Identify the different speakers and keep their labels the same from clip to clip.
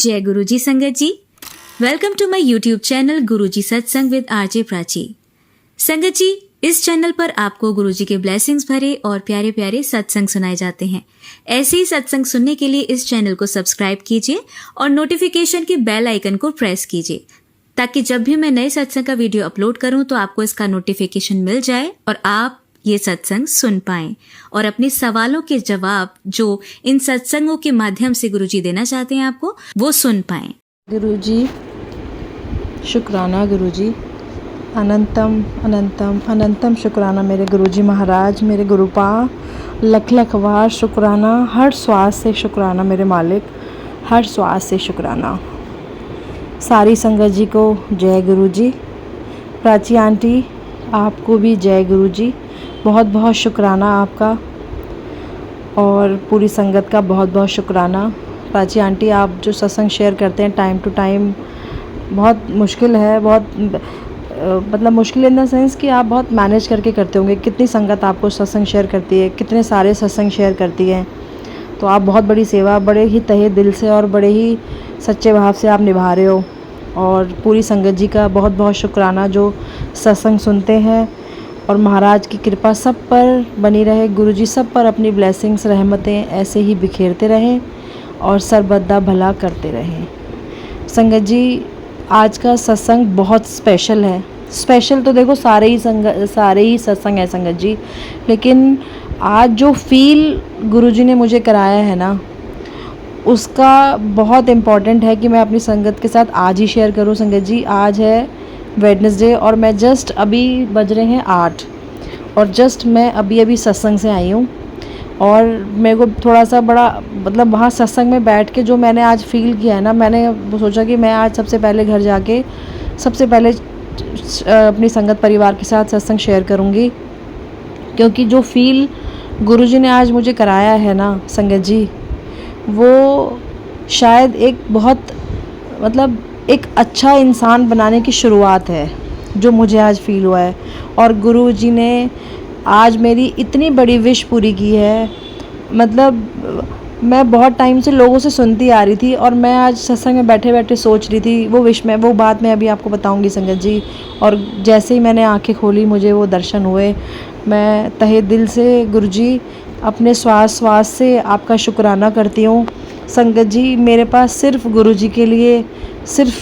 Speaker 1: जय गुरुजी संगत जी। Welcome to my YouTube channel Guruji सत्संग विद आरजे प्राची। संगत जी, इस चैनल पर आपको गुरुजी के ब्लेसिंग्स भरे और प्यारे प्यारे सत्संग सुनाए जाते हैं। ऐसे ही सत्संग सुनने के लिए इस चैनल को सब्सक्राइब कीजिए और नोटिफिकेशन के बेल आइकन को प्रेस कीजिए, ताकि जब भी मैं नए सत्संग का वीडियो अपलोड करूं तो आपको इसका नोटिफिकेशन मिल जाए और आप ये सत्संग सुन पाएं और अपने सवालों के जवाब जो इन सत्संगों के माध्यम से गुरुजी देना चाहते हैं आपको, वो सुन पाएं।
Speaker 2: गुरुजी शुक्राना, गुरुजी अनंतम अनंतम अनंतम शुक्राना मेरे गुरुजी महाराज, मेरे गुरुपा, लख लख बार शुक्राना, हर श्वास से शुक्राना मेरे मालिक, हर श्वास से शुक्राना। सारी संगत जी को जय गुरुजी। प्राची आंटी आपको भी जय गुरुजी। बहुत बहुत शुक्राना आपका और पूरी संगत का बहुत बहुत शुक्राना। प्राची आंटी, आप जो सत्संग शेयर करते हैं टाइम टू टाइम, बहुत मुश्किल है, बहुत मतलब मुश्किल इन द सेंस कि आप बहुत मैनेज करके करते होंगे। कितनी संगत आपको सत्संग शेयर करती है, कितने सारे सत्संग शेयर करती है, तो आप बहुत बड़ी सेवा बड़े ही तहे दिल से और बड़े ही सच्चे भाव से आप निभा रहे हो। और पूरी संगत जी का बहुत बहुत शुक्राना जो सत्संग सुनते हैं, और महाराज की कृपा सब पर बनी रहे। गुरुजी सब पर अपनी ब्लेसिंग्स रहमतें ऐसे ही बिखेरते रहें और सरबद्दा भला करते रहें। संगत जी, आज का सत्संग बहुत स्पेशल है। स्पेशल तो देखो सारे ही सत्संग है संगत जी, लेकिन आज जो फील गुरुजी ने मुझे कराया है ना, उसका बहुत इम्पॉर्टेंट है कि मैं अपनी संगत के साथ आज ही शेयर करूं। संगत जी, आज है वेडनेसडे और मैं जस्ट अभी बज रहे हैं 8 और जस्ट मैं अभी सत्संग से आई हूँ। और मेरे को थोड़ा सा बड़ा मतलब वहाँ सत्संग में बैठ के जो मैंने आज फ़ील किया है ना, मैंने सोचा कि मैं आज सबसे पहले घर जाके सबसे पहले अपनी संगत परिवार के साथ सत्संग शेयर करूँगी, क्योंकि जो फ़ील गुरुजी ने आज मुझे कराया है ना संगत जी, वो शायद एक बहुत मतलब एक अच्छा इंसान बनाने की शुरुआत है जो मुझे आज फ़ील हुआ है। और गुरुजी ने आज मेरी इतनी बड़ी विश पूरी की है। मतलब मैं बहुत टाइम से लोगों से सुनती आ रही थी और मैं आज सत्संग में बैठे बैठे सोच रही थी वो बात मैं अभी आपको बताऊंगी संगत जी। और जैसे ही मैंने आंखें खोली मुझे वो दर्शन हुए। मैं तहे दिल से गुरुजी अपने श्वास से आपका शुक्राना करती हूँ। संगत जी, मेरे पास सिर्फ गुरुजी के लिए सिर्फ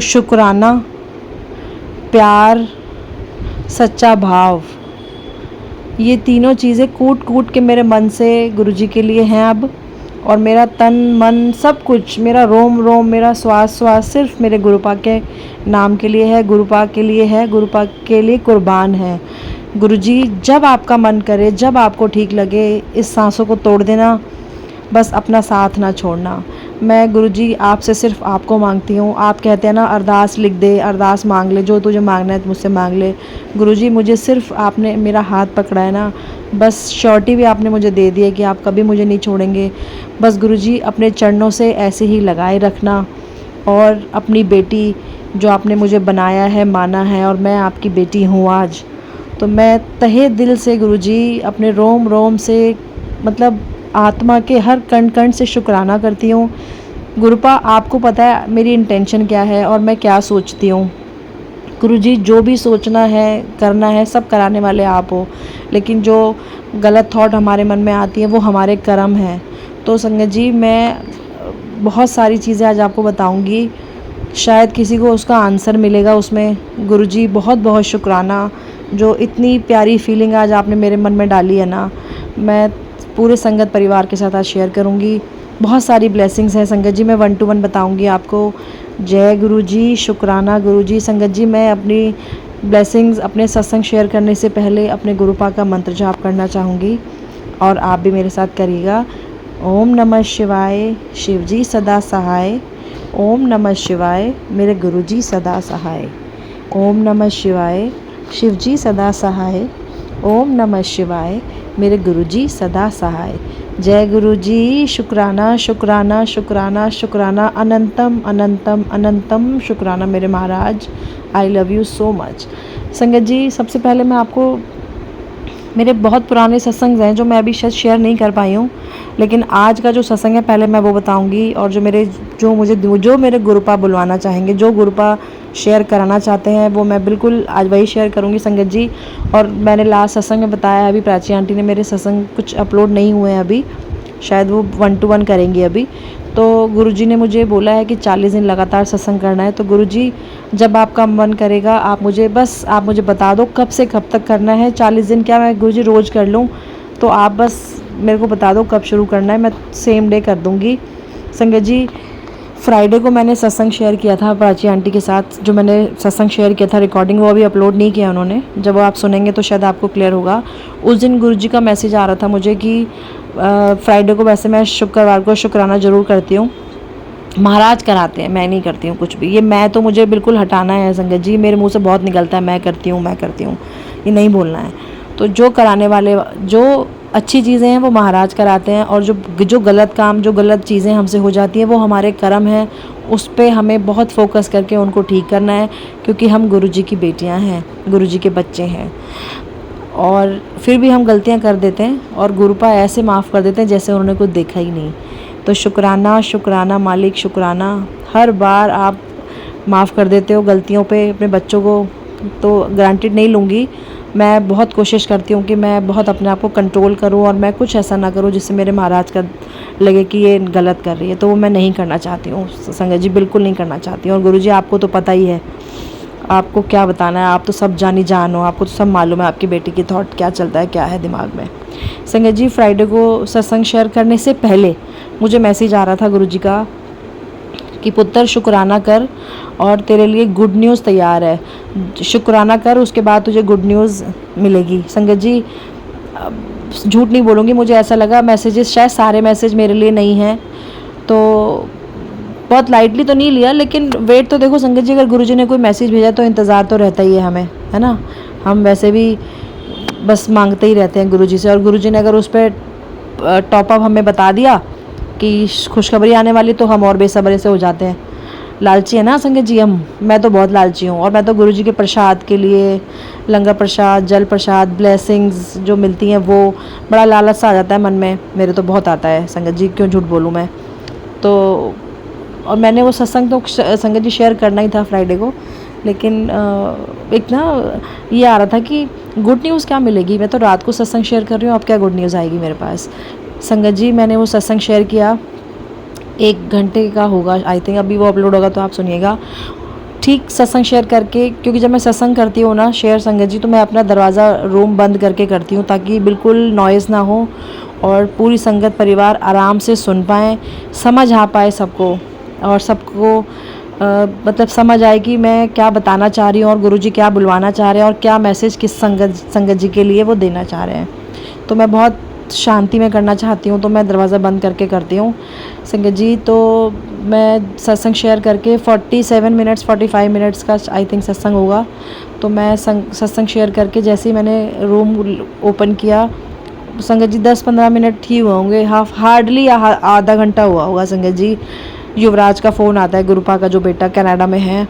Speaker 2: शुक्राना, प्यार, सच्चा भाव, ये तीनों चीज़ें कूट कूट के मेरे मन से गुरुजी के लिए हैं अब। और मेरा तन मन सब कुछ, मेरा रोम रोम, मेरा श्वास सिर्फ मेरे गुरुपा के नाम के लिए है, गुरुपा के लिए है, गुरुपा के लिए कुर्बान है। गुरुजी, जब आपका मन करे, जब आपको ठीक लगे, इस सांसों को तोड़ देना, बस अपना साथ ना छोड़ना। मैं गुरुजी आपसे सिर्फ आपको मांगती हूँ। आप कहते हैं ना, अरदास लिख दे, अरदास मांग ले, जो तुझे मांगना है मुझसे मांग ले। गुरुजी, मुझे सिर्फ आपने मेरा हाथ पकड़ा है ना, बस श्योरिटी भी आपने मुझे दे दी है कि आप कभी मुझे नहीं छोड़ेंगे। बस गुरुजी अपने चरणों से ऐसे ही लगाए रखना। और अपनी बेटी जो आपने मुझे बनाया है, माना है, और मैं आपकी बेटी हूँ आज, तो मैं तहे दिल से गुरुजी अपने रोम रोम से, मतलब आत्मा के हर कण कण से शुक्राना करती हूँ। गुरुपा, आपको पता है मेरी इंटेंशन क्या है और मैं क्या सोचती हूँ। गुरुजी, जो भी सोचना है, करना है, सब कराने वाले आप हो, लेकिन जो गलत थॉट हमारे मन में आती है वो हमारे कर्म हैं। तो संगत जी, मैं बहुत सारी चीज़ें आज आपको बताऊँगी, शायद किसी को उसका आंसर मिलेगा उसमें। गुरुजी, बहुत बहुत शुक्राना, जो इतनी प्यारी फीलिंग आज आपने मेरे मन में डाली है ना, मैं पूरे संगत परिवार के साथ आज शेयर करूँगी। बहुत सारी ब्लेसिंग्स हैं संगत जी, मैं 1 to 1 बताऊँगी आपको। जय गुरुजी, शुक्राना गुरुजी। संगत जी, मैं अपनी ब्लेसिंग्स अपने सत्संग शेयर करने से पहले अपने गुरुपा का मंत्र जाप करना चाहूँगी, और आप भी मेरे साथ करिएगा। ओम नमः शिवाय, शिवजी सदा सहाय। ओम नमः शिवाय, मेरे गुरुजी सदा सहाय। ओम नमः शिवाय, शिवजी सदा सहाय। ओम नमः शिवाय, मेरे गुरुजी सदा सहाय। जय गुरुजी, शुक्राना शुक्राना शुक्राना शुक्राना, अनंतम अनंतम अनंतम शुक्राना मेरे महाराज। I love you so much. संगत जी, सबसे पहले मैं आपको मेरे बहुत पुराने सत्संग हैं जो मैं अभी शायद शेयर नहीं कर पाई हूँ, लेकिन आज का जो सत्संग है पहले मैं वो बताऊँगी। और जो मेरे गुरुपा बुलवाना चाहेंगे, जो गुरुपा शेयर कराना चाहते हैं, वो मैं बिल्कुल आज वही शेयर करूँगी संगत जी। और मैंने लास्ट सत्संग में बताया, अभी प्राची आंटी ने मेरे सत्संग कुछ अपलोड नहीं हुए हैं अभी, शायद वो 1-to-1 करेंगी अभी। तो गुरुजी ने मुझे बोला है कि 40 दिन लगातार सत्संग करना है। तो गुरुजी, जब आपका मन करेगा आप मुझे बता दो कब से कब तक करना है। 40 दिन क्या मैं गुरुजी रोज़ कर लूँ, तो आप बस मेरे को बता दो कब शुरू करना है, मैं सेम डे कर दूँगी। संगत जी, फ्राइडे को मैंने सत्संग शेयर किया था प्राची आंटी के साथ। जो मैंने सत्संग शेयर किया था रिकॉर्डिंग, वो अभी अपलोड नहीं किया उन्होंने। जब वो आप सुनेंगे तो शायद आपको क्लियर होगा। उस दिन गुरुजी का मैसेज आ रहा था मुझे कि फ्राइडे को, वैसे मैं शुक्रवार को शुक्राना ज़रूर करती हूँ, महाराज कराते हैं, मैं नहीं करती हूँ कुछ भी। ये मैं तो मुझे बिल्कुल हटाना है संगत जी, मेरे मुंह से बहुत निकलता है मैं करती हूँ, ये नहीं बोलना है। तो जो कराने वाले, जो अच्छी चीज़ें हैं वो महाराज कराते हैं, और जो गलत काम, जो गलत चीज़ें हमसे हो जाती हैं वो हमारे कर्म हैं, उस पर हमें बहुत फोकस करके उनको ठीक करना है, क्योंकि हम गुरुजी की बेटियां हैं, गुरुजी के बच्चे हैं। और फिर भी हम गलतियां कर देते हैं और गुरुपा ऐसे माफ़ कर देते हैं जैसे उन्होंने कुछ देखा ही नहीं। तो शुक्राना मालिक, शुक्राना। हर बार आप माफ़ कर देते हो गलतियों पे अपने बच्चों को, तो ग्रांटेड नहीं लूँगी। मैं बहुत कोशिश करती हूँ कि मैं बहुत अपने आप को कंट्रोल करूँ और मैं कुछ ऐसा ना करूँ जिससे मेरे महाराज का लगे कि ये गलत कर रही है। तो वो मैं नहीं करना चाहती हूँ संगत जी, बिल्कुल नहीं करना चाहती हूँ। और गुरुजी, आपको तो पता ही है, आपको क्या बताना है, आप तो सब जान हो, आपको तो सब मालूम है आपकी बेटी की थॉट क्या चलता है, क्या है दिमाग में। संगत जी, फ्राइडे को सत्संग शेयर करने से पहले मुझे मैसेज आ रहा था गुरुजी का कि पुत्र शुक्राना कर और तेरे लिए गुड न्यूज़ तैयार है, शुक्राना कर, उसके बाद तुझे गुड न्यूज़ मिलेगी। संगत जी, झूठ नहीं बोलूँगी, मुझे ऐसा लगा मैसेजेस, शायद सारे मैसेज मेरे लिए नहीं हैं, तो बहुत लाइटली तो नहीं लिया, लेकिन वेट तो देखो संगत जी, अगर गुरुजी ने कोई मैसेज भेजा तो इंतज़ार तो रहता ही है हमें, है ना। हम वैसे भी बस मांगते ही रहते हैं गुरुजी से, और गुरुजी ने अगर उस पर टॉपअप हमें बता दिया कि खुशखबरी आने वाली, तो हम और बेसब्री से हो जाते हैं। लालची है ना संगत जी हम, मैं तो बहुत लालची हूँ। और मैं तो गुरुजी के प्रसाद के लिए, लंगर प्रसाद, जल प्रसाद, ब्लेसिंग्स जो मिलती हैं, वो बड़ा लालच सा आ जाता है मन में, मेरे तो बहुत आता है संगत जी, क्यों झूठ बोलूँ मैं। तो और मैंने वो सत्संग तो संगत जी शेयर करना ही था फ्राइडे को, लेकिन एक ना ये आ रहा था कि गुड न्यूज़ क्या मिलेगी, मैं तो रात को सत्संग शेयर कर रही हूँ, अब क्या गुड न्यूज़ आएगी मेरे पास। संगत जी, मैंने वो सत्संग शेयर किया, 1 घंटे का होगा आई थिंक, अभी वो अपलोड होगा तो आप सुनिएगा। ठीक सत्संग शेयर करके, क्योंकि जब मैं सत्संग करती हूँ ना शेयर संगत जी, तो मैं अपना दरवाज़ा रूम बंद करके करती हूँ, ताकि बिल्कुल नॉइज़ ना हो और पूरी संगत परिवार आराम से सुन पाएँ, समझ आ पाए सबको, और सबको मतलब समझ आए कि मैं क्या बताना चाह रही हूँ और गुरुजी क्या बुलवाना चाह रहे हैं और क्या मैसेज किस संगत जी के लिए वो देना चाह रहे हैं। तो मैं बहुत शांति में करना चाहती हूँ, तो मैं दरवाज़ा बंद करके करती हूँ संगत जी। तो मैं सत्संग शेयर करके 45 मिनट्स का आई थिंक सत्संग होगा। तो मैं सत्संग शेयर करके जैसे ही मैंने रूम ओपन किया, संगत जी 10-15 मिनट ही हुए होंगे, हार्डली आधा घंटा हुआ होगा संगत जी। युवराज का फ़ोन आता है, गुरुपा का जो बेटा कनाडा में है,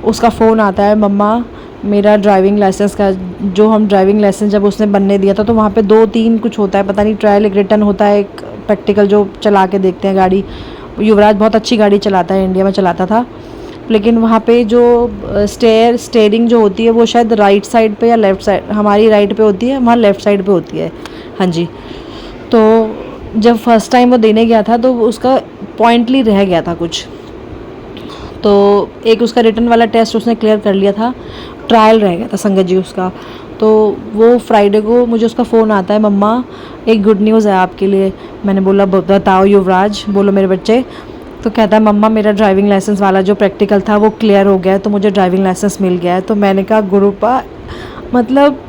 Speaker 2: उसका फ़ोन आता है, मम्मा मेरा ड्राइविंग लाइसेंस का, जो हम ड्राइविंग लाइसेंस जब उसने बनने दिया था, तो वहाँ पे 2-3 कुछ होता है, पता नहीं, ट्रायल, एक रिटर्न होता है, एक प्रैक्टिकल जो चला के देखते हैं गाड़ी। युवराज बहुत अच्छी गाड़ी चलाता है, इंडिया में चलाता था, लेकिन वहाँ पे जो स्टेयरिंग जो होती है वो शायद राइट साइड पे या लेफ़्ट साइड, हमारी राइट पे होती है, वहाँ लेफ़्ट साइड पे होती है, हाँ जी। तो जब फर्स्ट टाइम वो देने गया था तो उसका पॉइंटली रह गया था कुछ, तो एक उसका रिटर्न वाला टेस्ट उसने क्लियर कर लिया था, ट्रायल रह गया था संगत जी उसका। तो वो फ्राइडे को मुझे उसका फ़ोन आता है, मम्मा एक गुड न्यूज़ है आपके लिए। मैंने बोला बताओ युवराज, बोलो मेरे बच्चे। तो कहता है, मम्मा मेरा ड्राइविंग लाइसेंस वाला जो प्रैक्टिकल था वो क्लियर हो गया है, तो मुझे ड्राइविंग लाइसेंस मिल गया है। तो मैंने कहा गुरुपा, मतलब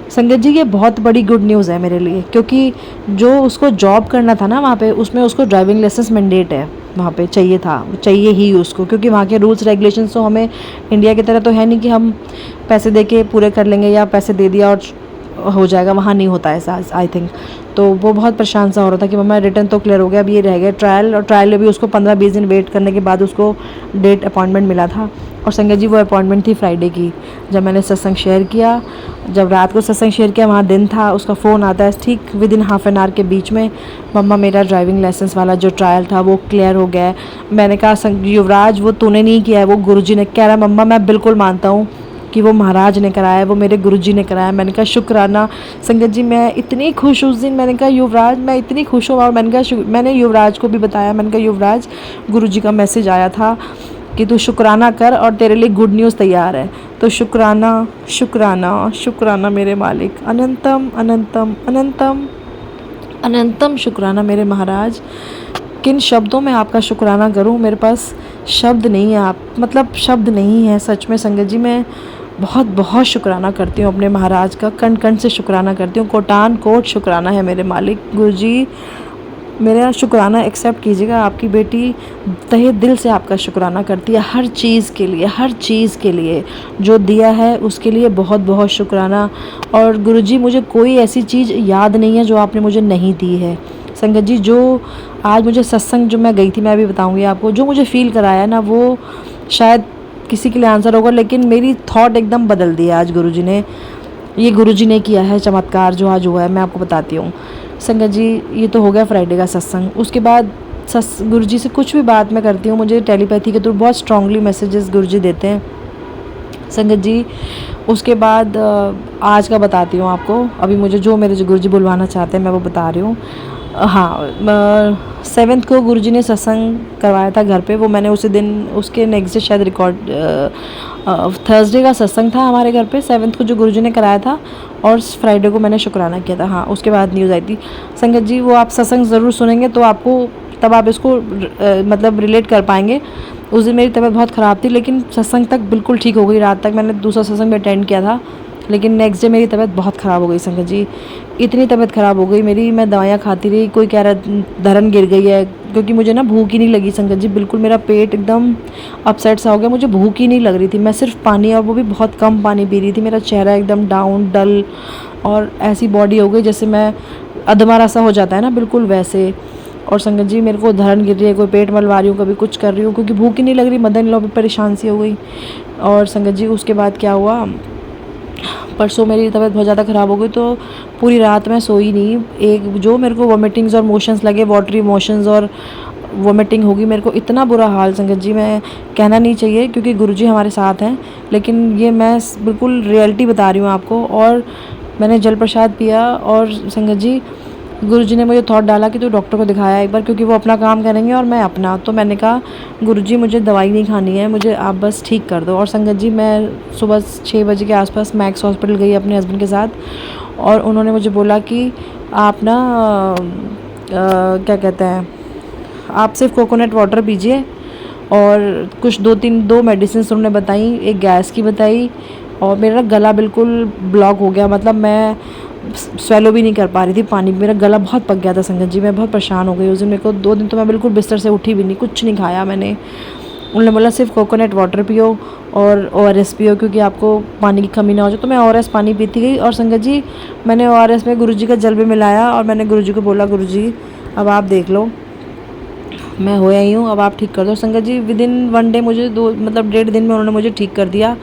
Speaker 2: संगत जी ये बहुत बड़ी गुड न्यूज़ है मेरे लिए, क्योंकि जो उसको जॉब करना था ना वहाँ पे, उसमें उसको ड्राइविंग लाइसेंस मैंडेट है, वहाँ पे चाहिए था, चाहिए ही उसको, क्योंकि वहाँ के रूल्स रेगुलेशंस तो हमें इंडिया की तरह तो है नहीं कि हम पैसे दे के पूरे कर लेंगे या पैसे दे दिया और हो जाएगा, वहाँ नहीं होता ऐसा आई थिंक। तो वो बहुत परेशान सा हो रहा था कि मम्मा रिटर्न तो क्लियर हो गया, अब ये रह गया ट्रायल, और ट्रायल में भी उसको 15-20 दिन वेट करने के बाद उसको डेट अपॉइंटमेंट मिला था। और संगत जी वो अपॉइंटमेंट थी फ्राइडे की। जब मैंने सत्संग शेयर किया, जब रात को सत्संग शेयर किया, वहाँ दिन था, उसका फ़ोन आता है ठीक with in half an hour के बीच में, मम्मा मेरा ड्राइविंग लाइसेंस वाला जो ट्रायल था वो क्लियर हो गया है। मैंने कहा युवराज वो तूने नहीं किया है, वो गुरुजी ने। कह रहा मम्मा मैं बिल्कुल मानता हूँ कि वो महाराज ने कराया है, वो मेरे गुरुजी ने कराया। मैंने कहा शुक्राना संगत जी, मैं इतनी खुश उस दिन। मैंने कहा युवराज मैं इतनी खुश हूँ। और मैंने युवराज को भी बताया, मैंने कहा युवराज गुरुजी का मैसेज आया था कि तू शुक्राना कर और तेरे लिए गुड न्यूज़ तैयार है। तो शुक्राना शुक्राना शुक्राना मेरे मालिक, अनंतम अनंतम अनंतम अनंतम शुक्राना मेरे महाराज। किन शब्दों में आपका शुक्राना करूं, मेरे पास शब्द नहीं है। आप मतलब शब्द नहीं है सच में संगत जी। मैं बहुत बहुत शुक्राना करती हूँ अपने महाराज का, कण कण से शुक्राना करती हूँ। कोटान कोट शुक्राना है मेरे मालिक। गुरुजी मेरा शुक्राना एक्सेप्ट कीजिएगा। आपकी बेटी तहे दिल से आपका शुक्राना करती है, हर चीज़ के लिए, हर चीज़ के लिए जो दिया है उसके लिए बहुत बहुत शुक्राना। और गुरुजी मुझे कोई ऐसी चीज़ याद नहीं है जो आपने मुझे नहीं दी है। संगत जी जो आज मुझे सत्संग जो मैं गई थी, मैं अभी बताऊंगी आपको, जो मुझे फ़ील कराया ना, वो शायद किसी के लिए आंसर होगा, लेकिन मेरी थॉट एकदम बदल दी है आज गुरुजी ने। ये गुरुजी ने किया है चमत्कार जो आज हुआ है, मैं आपको बताती हूँ। संगत जी ये तो हो गया फ्राइडे का सत्संग। उसके बाद गुरुजी से कुछ भी बात मैं करती हूँ, मुझे टेलीपैथी के थ्रू बहुत स्ट्रांगली मैसेजेस गुरुजी देते हैं संगत जी। उसके बाद आज का बताती हूँ आपको। अभी मुझे जो मेरे जो गुरुजी बुलवाना चाहते हैं मैं वो बता रही हूँ। हाँ 7th को गुरुजी ने सत्संग करवाया था घर पे। वो मैंने उसी दिन, उसके नेक्स्ट डे शायद रिकॉर्ड, थर्सडे का सत्संग था हमारे घर पे 7th को जो गुरुजी ने कराया था, और फ्राइडे को मैंने शुक्राना किया था। हाँ उसके बाद न्यूज़ आई थी संगत जी। वो आप सत्संग ज़रूर सुनेंगे तो आपको तब आप इसको मतलब रिलेट कर पाएंगे। उस दिन मेरी तबीयत बहुत ख़राब थी, लेकिन सत्संग तक बिल्कुल ठीक हो गई। रात तक मैंने दूसरा सत्संग भी अटेंड किया था, लेकिन नेक्स्ट डे मेरी तबीयत बहुत ख़राब हो गई संगत जी। इतनी तबीयत ख़राब हो गई मेरी, मैं दवाइयाँ खाती रही। कोई कह रहा धरन गिर गई है, क्योंकि मुझे ना भूख ही नहीं लगी संगत जी। बिल्कुल मेरा पेट एकदम अपसेट सा हो गया, मुझे भूख ही नहीं लग रही थी। मैं सिर्फ पानी, और वो भी बहुत कम पानी पी रही थी। मेरा चेहरा एकदम डाउन डल, और ऐसी बॉडी हो गई जैसे मैं अधमरा सा हो जाता है ना, बिल्कुल वैसे। और संगत जी मेरे को धरन गिर रही है, कोई पेट मलवा रही हूँ, कभी कुछ कर रही हूँ, क्योंकि भूख ही नहीं लग रही। मदन लो भी परेशान सी हो गई। और संगत जी उसके बाद क्या हुआ, परसों मेरी तबीयत बहुत ज़्यादा ख़राब हो गई, तो पूरी रात मैं सोई नहीं। एक जो मेरे को वोमिटिंग्स और मोशंस लगे, वाटरी मोशंस और वोमिटिंग होगी, मेरे को इतना बुरा हाल संगत जी, मैं कहना नहीं चाहिए क्योंकि गुरुजी हमारे साथ हैं, लेकिन ये मैं बिल्कुल रियलिटी बता रही हूँ आपको। और मैंने जल प्रसाद पिया, और संगत जी गुरुजी ने मुझे थॉट डाला कि तू डॉक्टर को दिखाया एक बार, क्योंकि वो अपना काम करेंगे और मैं अपना। तो मैंने कहा गुरुजी मुझे दवाई नहीं खानी है, मुझे आप बस ठीक कर दो। और संगत जी मैं सुबह 6 बजे के आसपास मैक्स हॉस्पिटल गई अपने हस्बैंड के साथ, और उन्होंने मुझे बोला कि आप ना क्या कहते हैं, आप सिर्फ कोकोनट वाटर पीजिए, और कुछ 2 मेडिसिन उन्होंने बताई, एक गैस की बताई, और मेरा गला बिल्कुल ब्लॉक हो गया। मतलब मैं स्वेलो भी नहीं कर पा रही थी पानी, मेरा गला बहुत पक गया था संगत जी। मैं बहुत परेशान हो गई उस दिन। मेरे को 2 दिन तो मैं बिल्कुल बिस्तर से उठी भी नहीं, कुछ नहीं खाया मैंने। उन्होंने बोला सिर्फ कोकोनट वाटर पियो और ORS पियो, क्योंकि आपको पानी की कमी ना हो जाए। तो मैं ORS पानी पीती गई। और संगत जी मैंने ORS में गुरुजी का जल भी मिलाया, और मैंने गुरुजी को बोला गुरुजी अब आप देख लो, मैं हो आई हूँ, अब आप ठीक कर दो। संगत जी विद इन 1 डे मुझे 1.5 दिन में उन्होंने मुझे ठीक कर दिया।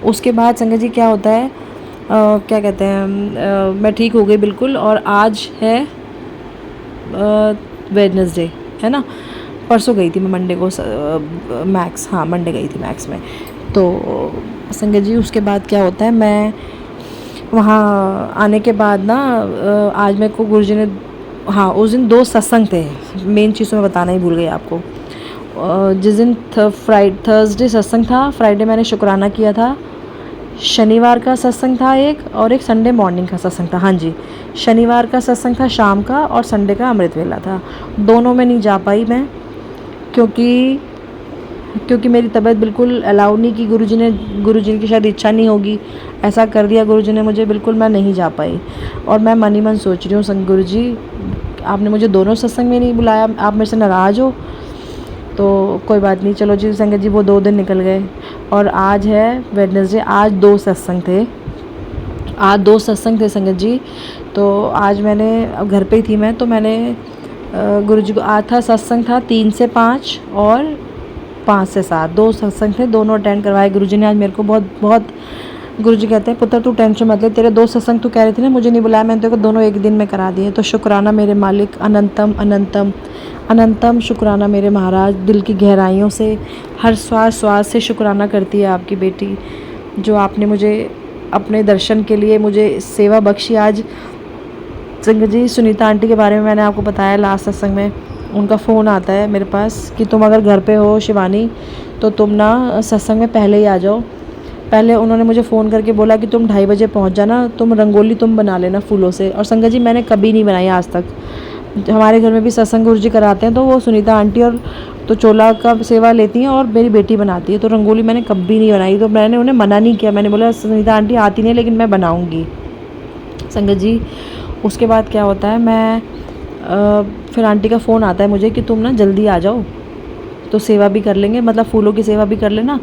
Speaker 2: उसके बाद संगत जी क्या होता है, क्या कहते हैं, मैं ठीक हो गई बिल्कुल। और आज है वेडनेसडे है ना, परसों गई थी मैं मंडे को मैक्स, हाँ मंडे गई थी मैक्स में। तो संगत जी उसके बाद क्या होता है, मैं वहाँ आने के बाद ना आज मेरे को गुरुजी ने, हाँ उस दिन 2 सत्संग थे, मेन चीज़ तो मैं बताना ही भूल गई आपको। जिस दिन थर्सडे सत्संग था, फ्राइडे मैंने शुक्राना किया था, शनिवार का सत्संग था एक, और एक संडे मॉर्निंग का सत्संग था। हाँ जी, शनिवार का सत्संग था शाम का, और संडे का अमृत वेला था। दोनों में नहीं जा पाई मैं, क्योंकि मेरी तबीयत बिल्कुल अलाउ नहीं की। गुरुजी की शायद इच्छा नहीं होगी, ऐसा कर दिया गुरुजी ने मुझे, बिल्कुल मैं नहीं जा पाई। और मैं मन ही मन सोच रही हूँ गुरुजी आपने मुझे दोनों सत्संग में नहीं बुलाया, आप मेरे से नाराज़ हो। तो कोई बात नहीं, चलो जी संगत जी वो 2 दिन निकल गए, और आज है वेडनेसडे। आज 2 सत्संग थे, आज 2 सत्संग थे संगत जी। तो आज मैंने अब घर पे ही थी मैं, तो मैंने गुरुजी को आज था सत्संग था 3 से 5 और 5 से 7 2 सत्संग थे, दोनों अटेंड करवाए गुरुजी ने आज मेरे को। बहुत बहुत गुरुजी कहते हैं पुत्र तू टेंशन मत ले, तेरे 2 सत्संग तू कह रही थी ना मुझे नहीं बुलाया, मैंने तेरे को दोनों एक दिन में करा दिए। तो शुक्राना मेरे मालिक, अनंतम अनंतम अनंतम शुक्राना मेरे महाराज। दिल की गहराइयों से हर श्वास श्वास से शुक्राना करती है आपकी बेटी, जो आपने मुझे अपने दर्शन के लिए मुझे सेवा बख्शी। आज संगत जी सुनीता आंटी के बारे में मैंने आपको बताया लास्ट सत्संग में, उनका फ़ोन आता है मेरे पास कि तुम अगर घर पे हो शिवानी तो तुम ना सत्संग में पहले ही आ जाओ। पहले उन्होंने मुझे फ़ोन करके बोला कि तुम 2:30 बजे पहुंच जाना, तुम रंगोली तुम बना लेना फूलों से। और संगत जी मैंने कभी नहीं बनाई आज तक। हमारे घर में भी सत्संग गुरुजी कराते हैं तो वो सुनीता आंटी और तो चोला का सेवा लेती हैं और मेरी बेटी बनाती है, तो रंगोली मैंने कभी नहीं बनाई। तो मैंने उन्हें मना नहीं किया, मैंने बोला सुनीता आंटी आती नहीं लेकिन मैं बनाऊँगी। संगत जी उसके बाद क्या होता है, मैं फिर आंटी का फ़ोन आता है मुझे कि तुम ना जल्दी आ जाओ तो सेवा भी कर लेंगे, मतलब फूलों की सेवा भी कर लेना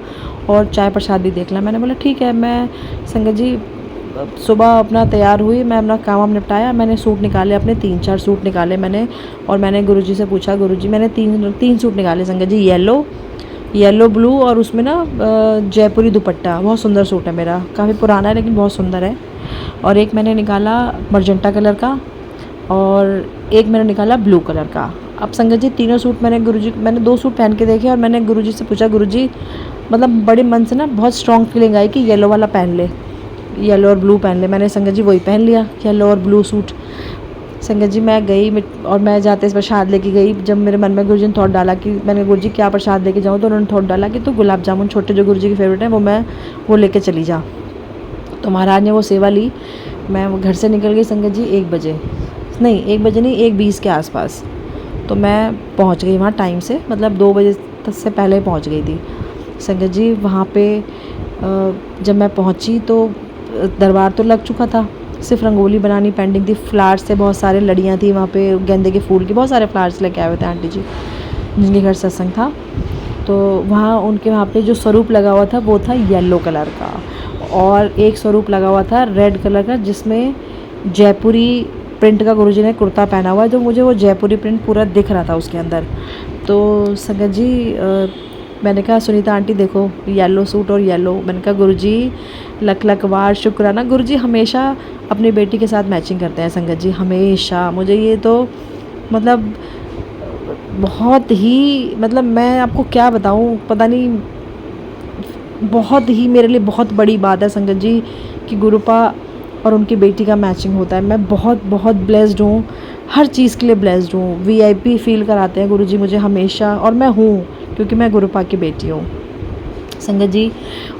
Speaker 2: और चाय प्रसाद भी देख लें। मैंने बोला ठीक है। मैं संगत जी सुबह अपना तैयार हुई, मैं अपना काम निपटाया, मैंने सूट निकाले अपने 3-4 सूट निकाले मैंने, और मैंने गुरुजी से पूछा गुरुजी, मैंने 3 सूट निकाले संगत जी, येलो ब्लू और उसमें ना जयपुरी दुपट्टा। बहुत सुंदर सूट है मेरा, काफ़ी पुराना है लेकिन बहुत सुंदर है। और एक मैंने निकाला मर्जेंटा कलर का और एक मैंने निकाला ब्लू कलर का। अब संगत जी तीनों सूट मैंने 2 सूट पहन के देखे और मैंने गुरुजी से पूछा गुरुजी, मतलब बड़े मन से ना बहुत स्ट्रॉन्ग फीलिंग आई कि येलो वाला पहन ले, येलो और ब्लू पहन ले। मैंने संगत जी वही पहन लिया, येलो और ब्लू सूट। संगत जी मैं गई और मैं जाते इस प्रसाद लेके गई। जब मेरे मन में गुरुजी ने थॉट डाला कि मैंने गुरुजी क्या प्रसाद लेके जाऊँ, तो उन्होंने थॉट डाला कि तो गुलाब जामुन छोटे जो गुरुजी के फेवरेट हैं वो लेके चली जा। तो महाराज ने वो सेवा ली। मैं वो घर से निकल गई संगत जी 1 बजे नहीं 1:20 के आसपास। तो मैं पहुंच गई वहाँ टाइम से, मतलब 2 बजे तक से पहले पहुंच गई थी संगत जी। वहाँ पे जब मैं पहुंची तो दरबार तो लग चुका था, सिर्फ रंगोली बनानी पेंडिंग थी। फ्लावर्स से बहुत सारे लड़ियाँ थी वहाँ पे, गेंदे के फूल की बहुत सारे फ्लावर्स लेके आए हुए थे आंटी जी, जिनके घर सत्संग था। तो वहाँ पे जो स्वरूप लगा हुआ था वो था येलो कलर का, और एक स्वरूप लगा हुआ था रेड कलर का जिसमें जयपुरी प्रिंट का गुरुजी ने कुर्ता पहना हुआ है, जो मुझे वो जयपुरी प्रिंट पूरा दिख रहा था उसके अंदर। तो संगत जी मैंने कहा सुनीता आंटी देखो येलो सूट और येलो। मैंने कहा गुरुजी लख वार शुक्राना। गुरुजी हमेशा अपनी बेटी के साथ मैचिंग करते हैं संगत जी, हमेशा। मुझे ये तो मतलब बहुत ही, मतलब मैं आपको क्या बताऊँ, पता नहीं, बहुत ही मेरे लिए बहुत बड़ी बात है संगत जी कि गुरुपा और उनकी बेटी का मैचिंग होता है। मैं बहुत बहुत ब्लेस्ड हूँ, हर चीज़ के लिए ब्लेस्ड हूँ। VIP फील कराते हैं गुरुजी मुझे हमेशा, और मैं हूँ क्योंकि मैं गुरुपा की बेटी हूँ संगत जी।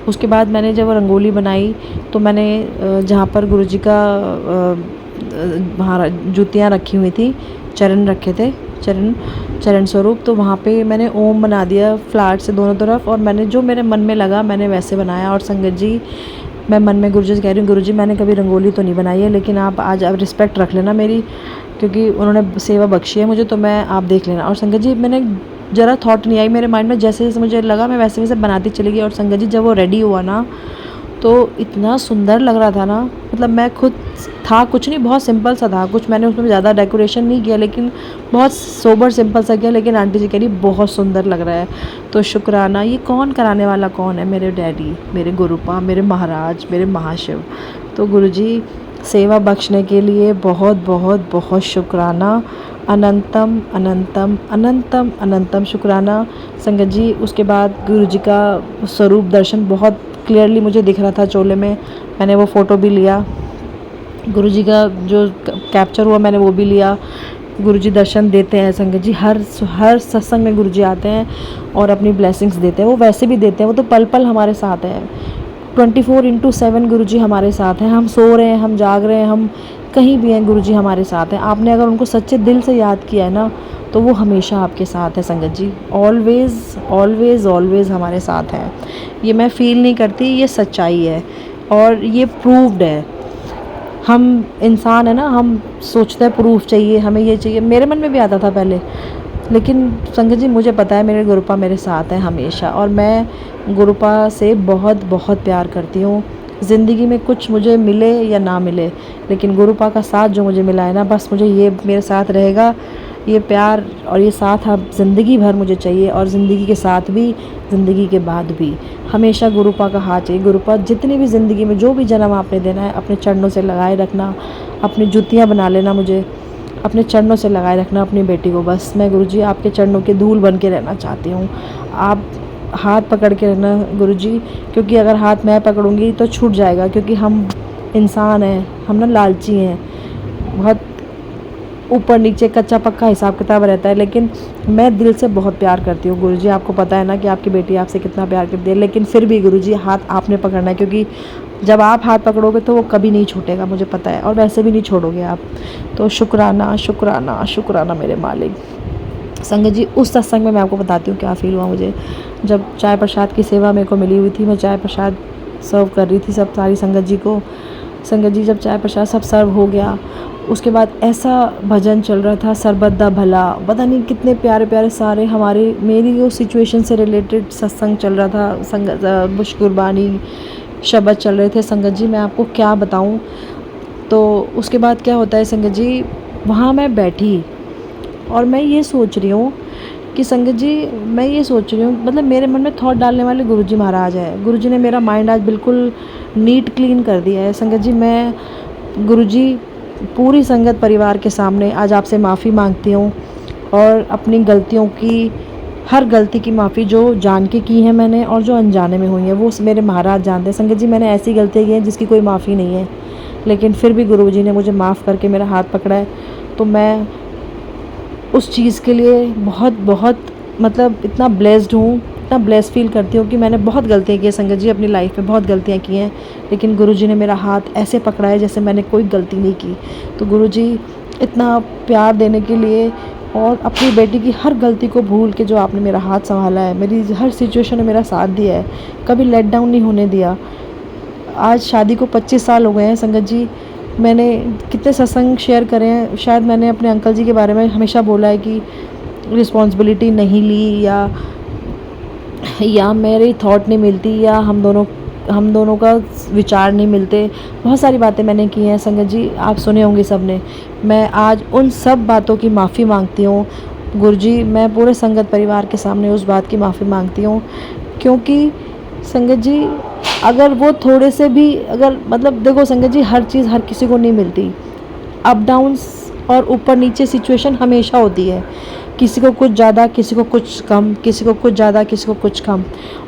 Speaker 2: उसके बाद मैंने जब रंगोली बनाई तो मैंने जहाँ पर गुरुजी का वहाँ जूतियाँ रखी हुई थी, चरण रखे थे, चरण स्वरूप, तो वहाँ पे मैंने ओम बना दिया फ्लावर से दोनों तरफ, और मैंने जो मेरे मन में लगा मैंने वैसे बनाया। और संगत जी मैं मन में गुरुजी से कह रही हूँ गुरुजी मैंने कभी रंगोली तो नहीं बनाई है, लेकिन आप आज अब रिस्पेक्ट रख लेना मेरी, क्योंकि उन्होंने सेवा बख्शी है मुझे, तो मैं आप देख लेना। और संगत जी मैंने ज़रा थॉट नहीं आई मेरे माइंड में, जैसे जैसे मुझे लगा मैं वैसे वैसे बनाती चली गई। और संगत जी जब वो रेडी हुआ ना तो इतना सुंदर लग रहा था ना, मतलब मैं खुद था कुछ नहीं, बहुत सिंपल सा था, कुछ मैंने उसमें ज़्यादा डेकोरेशन नहीं किया, लेकिन बहुत सोबर सिंपल सा किया, लेकिन आंटी जी कह रही बहुत सुंदर लग रहा है। तो शुक्राना, ये कौन कराने वाला कौन है, मेरे डैडी, मेरे गुरुपा, मेरे महाराज, मेरे महाशिव। तो गुरुजी सेवा बख्शने के लिए बहुत बहुत बहुत शुक्राना, अनंतम अनंतम अनंतम अनंतम शुक्राना संगत जी। उसके बाद गुरुजी का स्वरूप दर्शन बहुत क्लियरली मुझे दिख रहा था चोले में, मैंने वो फ़ोटो भी लिया, गुरुजी का जो कैप्चर हुआ मैंने वो भी लिया। गुरुजी दर्शन देते हैं संगत जी, हर सत्संग में गुरुजी आते हैं और अपनी ब्लेसिंग्स देते हैं, वो वैसे भी देते हैं, वो तो पल पल हमारे साथ हैं, 24/7 गुरुजी हमारे साथ हैं। हम सो रहे हैं, हम जाग रहे हैं, हम कहीं भी हैं, गुरुजी हमारे साथ हैं। आपने अगर उनको सच्चे दिल से याद किया है ना तो वो हमेशा आपके साथ है संगत जी, ऑलवेज़ ऑलवेज़ ऑलवेज़ हमारे साथ हैं। ये मैं फ़ील नहीं करती, ये सच्चाई है और ये प्रूव्ड है। हम इंसान है ना, हम सोचते हैं प्रूफ चाहिए, हमें ये चाहिए, मेरे मन में भी आता था पहले, लेकिन संगत जी मुझे पता है मेरे गुरुपा मेरे साथ हैं हमेशा, और मैं गुरुपा से बहुत बहुत प्यार करती हूँ। ज़िंदगी में कुछ मुझे मिले या ना मिले, लेकिन गुरुपा का साथ जो मुझे मिला है ना, बस मुझे ये मेरे साथ रहेगा। ये प्यार और ये साथ अब ज़िंदगी भर मुझे चाहिए, और ज़िंदगी के साथ भी, ज़िंदगी के बाद भी हमेशा गुरुपा का हाथ चाहिए। गुरुपा जितनी भी ज़िंदगी में जो भी जन्म आपने देना है, अपने चरणों से लगाए रखना, अपनी जुतियाँ बना लेना, मुझे अपने चरणों से लगाए रखना अपनी बेटी को। बस मैं गुरुजी आपके चरणों के धूल बन के रहना चाहती हूँ। आप हाथ पकड़ के रहना गुरुजी, क्योंकि अगर हाथ मैं पकड़ूंगी तो छूट जाएगा, क्योंकि हम इंसान हैं, हम ना लालची हैं, बहुत ऊपर नीचे कच्चा पक्का हिसाब किताब रहता है। लेकिन मैं दिल से बहुत प्यार करती हूँ गुरुजी, आपको पता है ना कि आपकी बेटी आपसे कितना प्यार करती है। लेकिन फिर भी गुरुजी हाथ आपने पकड़ना है, क्योंकि जब आप हाथ पकड़ोगे तो वो कभी नहीं छूटेगा, मुझे पता है, और वैसे भी नहीं छोड़ोगे आप। तो शुक्राना शुक्राना शुक्राना मेरे मालिक। संगत जी, उस सत्संग में मैं आपको बताती हूँ क्या फ़ील हुआ मुझे। जब चाय प्रसाद की सेवा मेरे को मिली हुई थी, मैं चाय प्रसाद सर्व कर रही थी सब सारी संगत जी को। संगत जी, जब चाय प्रसाद सब सर्व हो गया, उसके बाद ऐसा भजन चल रहा था, सरबत दा भला, पता नहीं कितने प्यारे प्यारे सारे हमारे मेरी जो सिचुएशन से रिलेटेड सत्संग चल रहा था। संगत बुश कुर्बानी शब्द चल रहे थे। संगत जी, मैं आपको क्या बताऊं। तो उसके बाद क्या होता है संगत जी, वहाँ मैं बैठी और मैं ये सोच रही हूँ कि संगत जी, मैं ये सोच रही हूँ, मतलब मेरे मन में थॉट डालने वाले गुरुजी महाराज है। गुरुजी ने मेरा माइंड आज बिल्कुल नीट क्लीन कर दिया है। संगत जी, मैं गुरुजी पूरी संगत परिवार के सामने आज आपसे माफ़ी मांगती हूँ, और अपनी गलतियों की, हर गलती की माफ़ी जो जान के की है मैंने और जो अनजाने में हुई है, वो मेरे महाराज जानते हैं। संगत जी, मैंने ऐसी गलतियाँ की हैं जिसकी कोई माफ़ी नहीं है, लेकिन फिर भी गुरुजी ने मुझे माफ़ करके मेरा हाथ पकड़ा है। तो मैं उस चीज़ के लिए बहुत बहुत मतलब इतना ब्लेस्ड हूँ, इतना ब्लेस्ड फील करती हूँ कि मैंने बहुत गलतियाँ की हैं संगत जी, अपनी लाइफ में बहुत गलतियाँ की हैं, लेकिन गुरुजी ने मेरा हाथ ऐसे पकड़ा है जैसे मैंने कोई गलती नहीं की। तो गुरुजी, इतना प्यार देने के लिए और अपनी बेटी की हर गलती को भूल के जो आपने मेरा हाथ संभाला है, मेरी हर सिचुएशन में मेरा साथ दिया है, कभी लेट डाउन नहीं होने दिया। आज शादी को 25 साल हो गए हैं संगत जी। मैंने कितने सत्संग शेयर करे हैं, शायद मैंने अपने अंकल जी के बारे में हमेशा बोला है कि रिस्पॉन्सिबिलिटी नहीं ली, या मेरी थॉट नहीं मिलती, या हम दोनों का विचार नहीं मिलते। बहुत सारी बातें मैंने की हैं संगत जी, आप सुने होंगे सबने। मैं आज उन सब बातों की माफ़ी मांगती हूँ गुरुजी। मैं पूरे संगत परिवार के सामने उस बात की माफ़ी मांगती हूँ, क्योंकि संगत जी, अगर वो थोड़े से भी, अगर मतलब देखो संगत जी, हर चीज़ हर किसी को नहीं मिलती। अप डाउन्स और ऊपर नीचे सिचुएशन हमेशा होती है, किसी को कुछ ज़्यादा, किसी को कुछ कम, किसी को कुछ ज़्यादा, किसी को कुछ कम।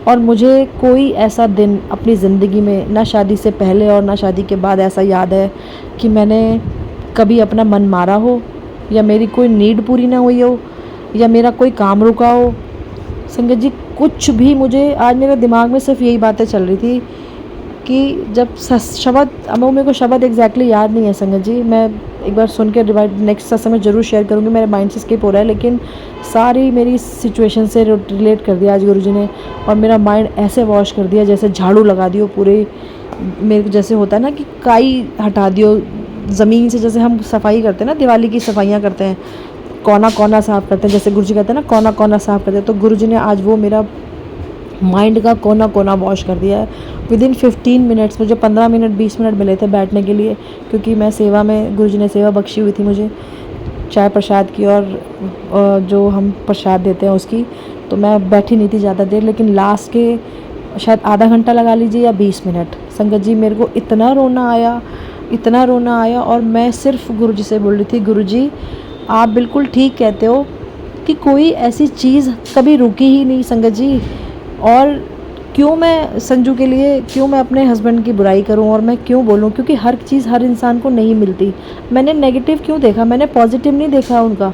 Speaker 2: और मुझे कोई ऐसा दिन अपनी ज़िंदगी में, ना शादी से पहले और ना शादी के बाद, ऐसा याद है कि मैंने कभी अपना मन मारा हो, या मेरी कोई नीड पूरी ना हुई हो, या मेरा कोई काम रुका हो। संगत जी, कुछ भी, मुझे आज मेरे दिमाग में सिर्फ यही बातें चल रही थी कि जब शब्द, अब मेरे को शब्द एग्जैक्टली याद नहीं है संगत जी, मैं एक बार सुन के नेक्स्ट सत्संग में ज़रूर शेयर करूँगी, मेरे माइंड से स्किप हो रहा है, लेकिन सारी मेरी सिचुएशन से रिलेट कर दिया आज गुरुजी ने, और मेरा माइंड ऐसे वॉश कर दिया जैसे झाड़ू लगा दियो पूरे, मेरे जैसे होता है ना कि काई हटा दियो ज़मीन से, जैसे हम सफाई करते हैं ना, दिवाली की सफाइयाँ करते हैं, कोना कोना साफ़ करते हैं, जैसे गुरुजी कहते हैं ना कोना कोना साफ़ करते हैं, तो गुरुजी ने आज वो मेरा माइंड का कोना कोना वॉश कर दिया है। विदिन 15 मिनट्स, मुझे 15 मिनट 20 मिनट मिले थे बैठने के लिए, क्योंकि मैं सेवा में, गुरुजी ने सेवा बख्शी हुई थी मुझे चाय प्रसाद की, और जो हम प्रसाद देते हैं उसकी। तो मैं बैठी नहीं थी ज़्यादा देर, लेकिन लास्ट के शायद आधा घंटा लगा लीजिए या 20 मिनट, संगत जी मेरे को इतना रोना आया, इतना रोना आया। और मैं सिर्फ गुरुजी से बोल रही थी, गुरुजी आप बिल्कुल ठीक कहते हो कि कोई ऐसी चीज़ कभी रुकी ही नहीं संगत जी, और क्यों मैं संजू के लिए, क्यों मैं अपने हस्बैंड की बुराई करूं, और मैं क्यों बोलूं, क्योंकि हर चीज़ हर इंसान को नहीं मिलती। मैंने नेगेटिव क्यों देखा, मैंने पॉजिटिव नहीं देखा उनका,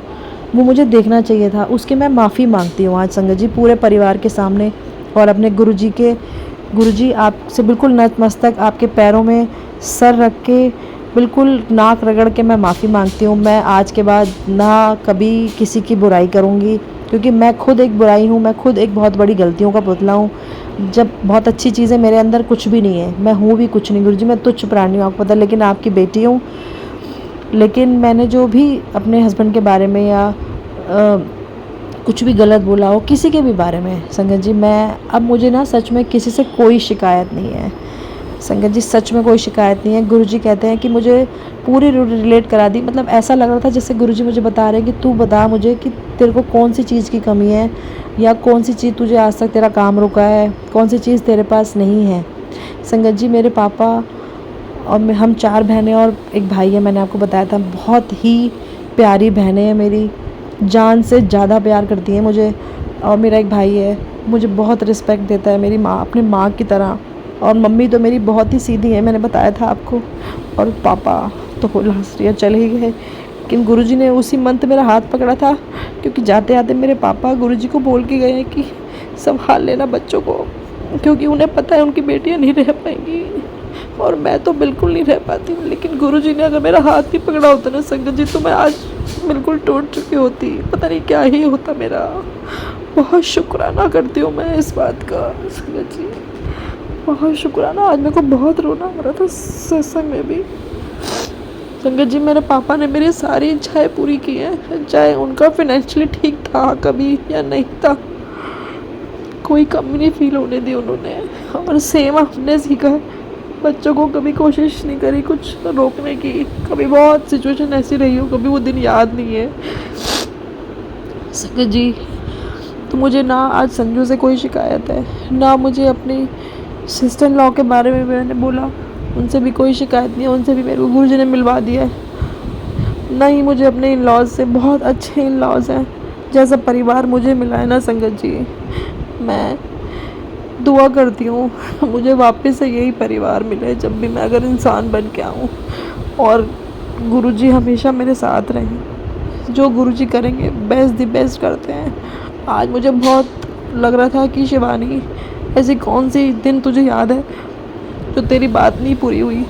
Speaker 2: वो मुझे देखना चाहिए था। उसकी मैं माफ़ी मांगती हूँ आज संगत जी पूरे परिवार के सामने, और अपने गुरुजी आपसे बिल्कुल नतमस्तक आपके पैरों में सर रख के, बिल्कुल नाक रगड़ के मैं माफ़ी मांगती हूँ। मैं आज के बाद ना कभी किसी की बुराई करूँगी, क्योंकि मैं खुद एक बुराई हूँ, मैं खुद एक बहुत बड़ी गलतियों का पुतला हूँ। जब बहुत अच्छी चीज़ें, मेरे अंदर कुछ भी नहीं है, मैं हूँ भी कुछ नहीं गुरुजी, मैं तुच्छ प्राणी हूँ, आपको पता, लेकिन आपकी बेटी हूँ। लेकिन मैंने जो भी अपने हस्बैंड के बारे में या कुछ भी गलत बोला हो किसी के भी बारे में संगत जी, मैं अब मुझे ना सच में किसी से कोई शिकायत नहीं है। संगत जी सच में कोई शिकायत नहीं है। गुरुजी कहते हैं कि मुझे पूरी रिलेट करा दी, मतलब ऐसा लग रहा था जैसे गुरुजी मुझे बता रहे हैं कि तू बता मुझे कि तेरे को कौन सी चीज़ की कमी है, या कौन सी चीज़ तुझे आज तक तेरा काम रुका है, कौन सी चीज़ तेरे पास नहीं है। संगत जी मेरे पापा और हम 4 बहनें और एक भाई है, मैंने आपको बताया था। बहुत ही प्यारी बहनें हैं मेरी, जान से ज़्यादा प्यार करती हैं मुझे। और मेरा एक भाई है, मुझे बहुत रिस्पेक्ट देता है, मेरी माँ अपनी माँ की तरह। और मम्मी तो मेरी बहुत ही सीधी है, मैंने बताया था आपको। और पापा तो लास्ट ईयर चले ही गए, लेकिन गुरुजी ने उसी मंथ मेरा हाथ पकड़ा था, क्योंकि जाते आते मेरे पापा गुरुजी को बोल के गए हैं कि संभाल लेना बच्चों को, क्योंकि उन्हें पता है उनकी बेटियां नहीं रह पाएंगी। और मैं तो बिल्कुल नहीं रह पाती हूँ, लेकिन गुरुजी ने अगर मेरा हाथ नहीं पकड़ा होता ना संगत जी, तो मैं आज बिल्कुल टूट चुकी होती, पता नहीं क्या ही होता मेरा। बहुत शुक्राना करती हूँ मैं इस बात का संगत जी, बहुत शुक्राना। आज मेरे को बहुत रोना आ रहा था सत्संग में भी। संगत जी मेरे पापा ने मेरी सारी इच्छाएं पूरी की हैं, चाहे उनका फाइनेंशियली ठीक था कभी या नहीं था, कोई कमी नहीं फील होने दी उन्होंने। और सेम हमने सीखा है, बच्चों को कभी कोशिश नहीं करी कुछ रोकने की। कभी बहुत सिचुएशन ऐसी रही हो, कभी वो दिन याद नहीं है संगत जी। तो मुझे ना आज संजू से कोई शिकायत है, ना मुझे अपनी सिस्टर इन लॉ के बारे में मैंने बोला, उनसे भी कोई शिकायत नहीं है। उनसे भी मेरे को गुरुजी ने मिलवा दिया है। ना ही मुझे अपने इन लॉज से, बहुत अच्छे इन लॉज हैं, जैसा परिवार मुझे मिला है ना संगत जी, मैं दुआ करती हूँ मुझे वापस से यही परिवार मिले जब भी मैं अगर इंसान बन के आऊँ। और गुरुजी हमेशा मेरे साथ रहें, जो गुरुजी करेंगे बेस्ट द बेस्ट करते हैं। आज मुझे बहुत लग रहा था कि शिवानी ऐसी कौन सी दिन तुझे याद है जो तेरी बात नहीं पूरी हुई।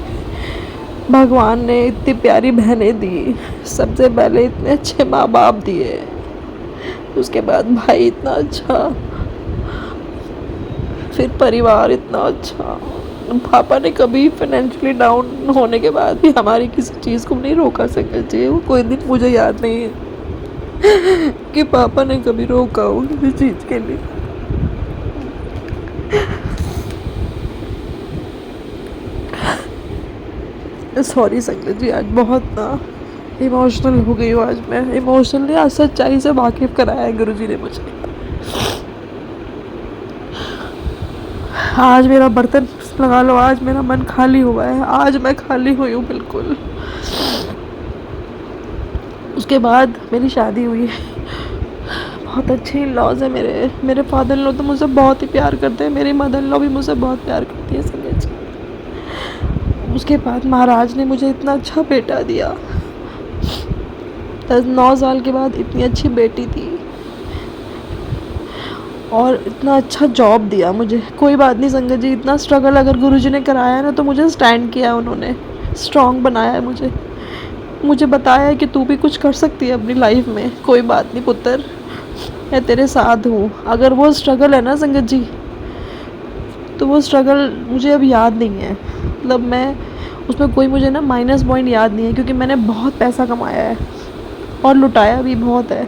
Speaker 2: भगवान ने इतनी प्यारी बहनें दी, सबसे पहले इतने अच्छे माँ बाप दिए, उसके बाद भाई इतना अच्छा, फिर परिवार इतना अच्छा। पापा ने कभी फाइनेंशियली डाउन होने के बाद भी हमारी किसी चीज़ को नहीं रोका सकते चाहिए। वो कोई दिन मुझे याद नहीं है कि पापा ने कभी रोका हो किसी चीज़ के लिए। सॉरी संगत जी, आज बहुत ना इमोशनल हो गई हूँ। आज मैं इमोशनली आज सच्चाई से वाकिफ़ कराया है गुरुजी ने मुझे। आज मेरा बर्तन लगा लो, आज मेरा मन खाली हुआ है, आज मैं खाली हुई हूँ बिल्कुल। उसके बाद मेरी शादी हुई है, बहुत अच्छे इन लॉज है मेरे फादर इन लॉ तो मुझसे बहुत ही प्यार करते हैं, मेरी मदर इन लॉ भी मुझसे बहुत प्यार करती है संगत जी। उसके बाद महाराज ने मुझे इतना अच्छा बेटा दिया, 9 साल के बाद इतनी अच्छी बेटी थी, और इतना अच्छा जॉब दिया मुझे। कोई बात नहीं संगत जी, इतना स्ट्रगल अगर गुरुजी ने कराया है ना, तो मुझे स्टैंड किया उन्होंने, स्ट्रॉन्ग बनाया है मुझे बताया है कि तू भी कुछ कर सकती है अपनी लाइफ में, कोई बात नहीं पुत्र, मैं तेरे साथ हूँ। अगर वो स्ट्रगल है ना संगत जी, तो वो स्ट्रगल मुझे अब याद नहीं है, मतलब मैं उसमें कोई मुझे ना माइनस पॉइंट याद नहीं है, क्योंकि मैंने बहुत पैसा कमाया है और लुटाया भी बहुत है।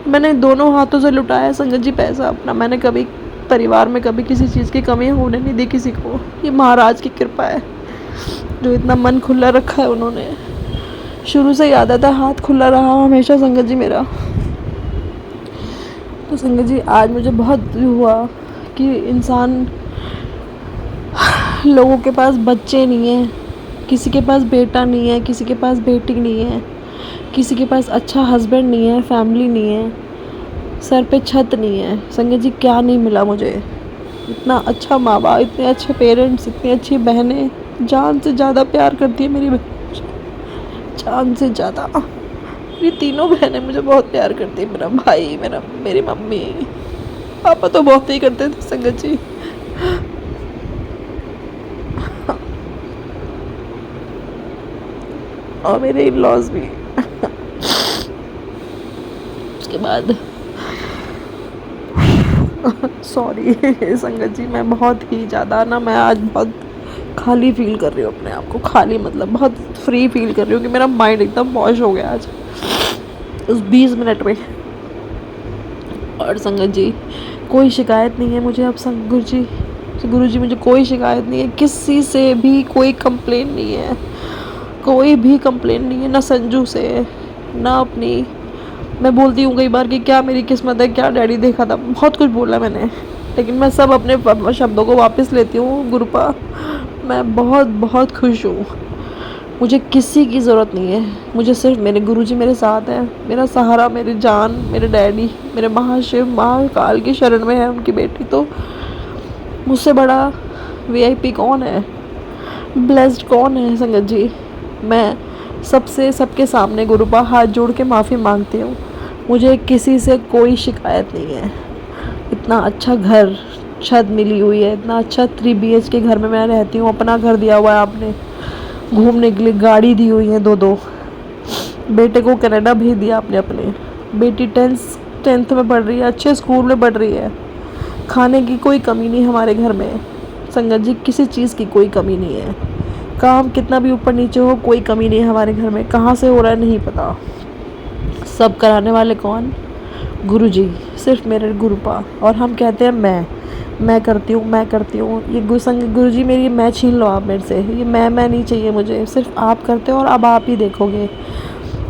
Speaker 2: मैंने दोनों हाथों से लुटाया संगत जी पैसा अपना। मैंने कभी परिवार में कभी किसी चीज़ की कमी होने नहीं दी किसी को। ये महाराज की कृपा है जो इतना मन खुला रखा है उन्होंने। शुरू से याद आता है, हाथ खुला रहा हमेशा संगत जी मेरा। तो संगत जी आज मुझे बहुत हुआ कि इंसान, लोगों के पास बच्चे नहीं हैं, किसी के पास बेटा नहीं है, किसी के पास बेटी नहीं है, किसी के पास अच्छा हस्बैंड नहीं है, फैमिली नहीं है, सर पे छत नहीं है। संगत जी क्या नहीं मिला मुझे, इतना अच्छा माँ बाप, इतने अच्छे पेरेंट्स, इतनी अच्छी बहनें, जान से ज़्यादा प्यार करती है मेरी बहन, जान से ज़्यादा। मेरी तीनों बहनें मुझे बहुत प्यार करती है, मेरा भाई, मेरी मम्मी, पापा तो बहुत ही करते थे संगत जी। और मेरे इन लॉज भी। उसके बाद सॉरी संगत जी, मैं बहुत ही ज़्यादा ना, मैं आज बहुत खाली फील कर रही हूँ अपने आप को, खाली मतलब बहुत फ्री फील कर रही हूँ कि मेरा माइंड एकदम वॉश हो गया आज उस 20 मिनट में। और संगत जी कोई शिकायत नहीं है मुझे अब गुरुजी, तो गुरुजी मुझे कोई शिकायत नहीं है, किसी से भी कोई कंप्लेन नहीं है, कोई भी कंप्लेन नहीं है, ना संजू से ना अपनी। मैं बोलती हूँ कई बार कि क्या मेरी किस्मत है, क्या डैडी देखा था, बहुत कुछ बोला मैंने, लेकिन मैं सब अपने शब्दों को वापस लेती हूँ गुरुपा। मैं बहुत बहुत खुश हूँ, मुझे किसी की ज़रूरत नहीं है, मुझे सिर्फ मेरे गुरुजी मेरे साथ हैं, मेरा सहारा, मेरी जान, मेरे डैडी, मेरे महाशिव महाकाल की शरण में है उनकी बेटी। तो मुझसे बड़ा वीआईपी कौन है, ब्लेस्ड कौन है संगत जी। मैं सबसे सबके सामने गुरुपा हाथ जोड़ के माफ़ी मांगती हूँ, मुझे किसी से कोई शिकायत नहीं है। इतना अच्छा घर, छत मिली हुई है, इतना अच्छा 3 BH के घर में मैं रहती हूँ, अपना घर दिया हुआ है आपने, घूमने के लिए गाड़ी दी हुई है 2-2, बेटे को कनाडा भेज दिया आपने अपने, बेटी 10th में पढ़ रही है, अच्छे स्कूल में पढ़ रही है, खाने की कोई कमी नहीं हमारे घर में संगत जी, किसी चीज़ की कोई कमी नहीं है, काम कितना भी ऊपर नीचे हो कोई कमी नहीं है हमारे घर में। कहाँ से हो रहा है नहीं पता, सब कराने वाले कौन, गुरुजी, सिर्फ मेरे गुरुपा। और हम कहते हैं मैं करती हूँ, मैं करती हूँ, ये गुरुजी मेरी मैं छीन लो आप मेरे से, ये मैं नहीं चाहिए मुझे, सिर्फ आप करते हो और अब आप ही देखोगे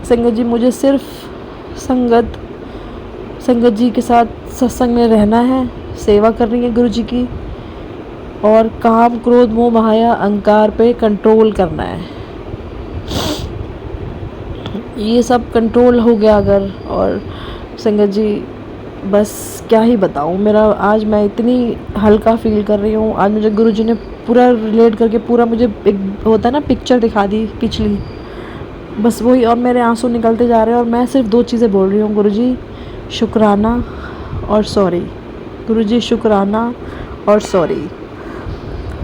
Speaker 2: संगत जी। मुझे सिर्फ संगत जी के साथ सत्संग में रहना है, सेवा करनी है गुरुजी की, और काम क्रोध मोह माया अहंकार पे कंट्रोल करना है। ये सब कंट्रोल हो गया अगर, और संगत जी बस क्या ही बताऊँ, मेरा आज मैं इतनी हल्का फील कर रही हूँ। आज मुझे गुरुजी ने पूरा रिलेट करके पूरा मुझे एक होता है ना पिक्चर दिखा दी पिछली, बस वही, और मेरे आंसू निकलते जा रहे हैं और मैं सिर्फ 2 चीज़ें बोल रही हूँ, गुरुजी शुक्राना और सॉरी, गुरुजी शुक्राना और सॉरी।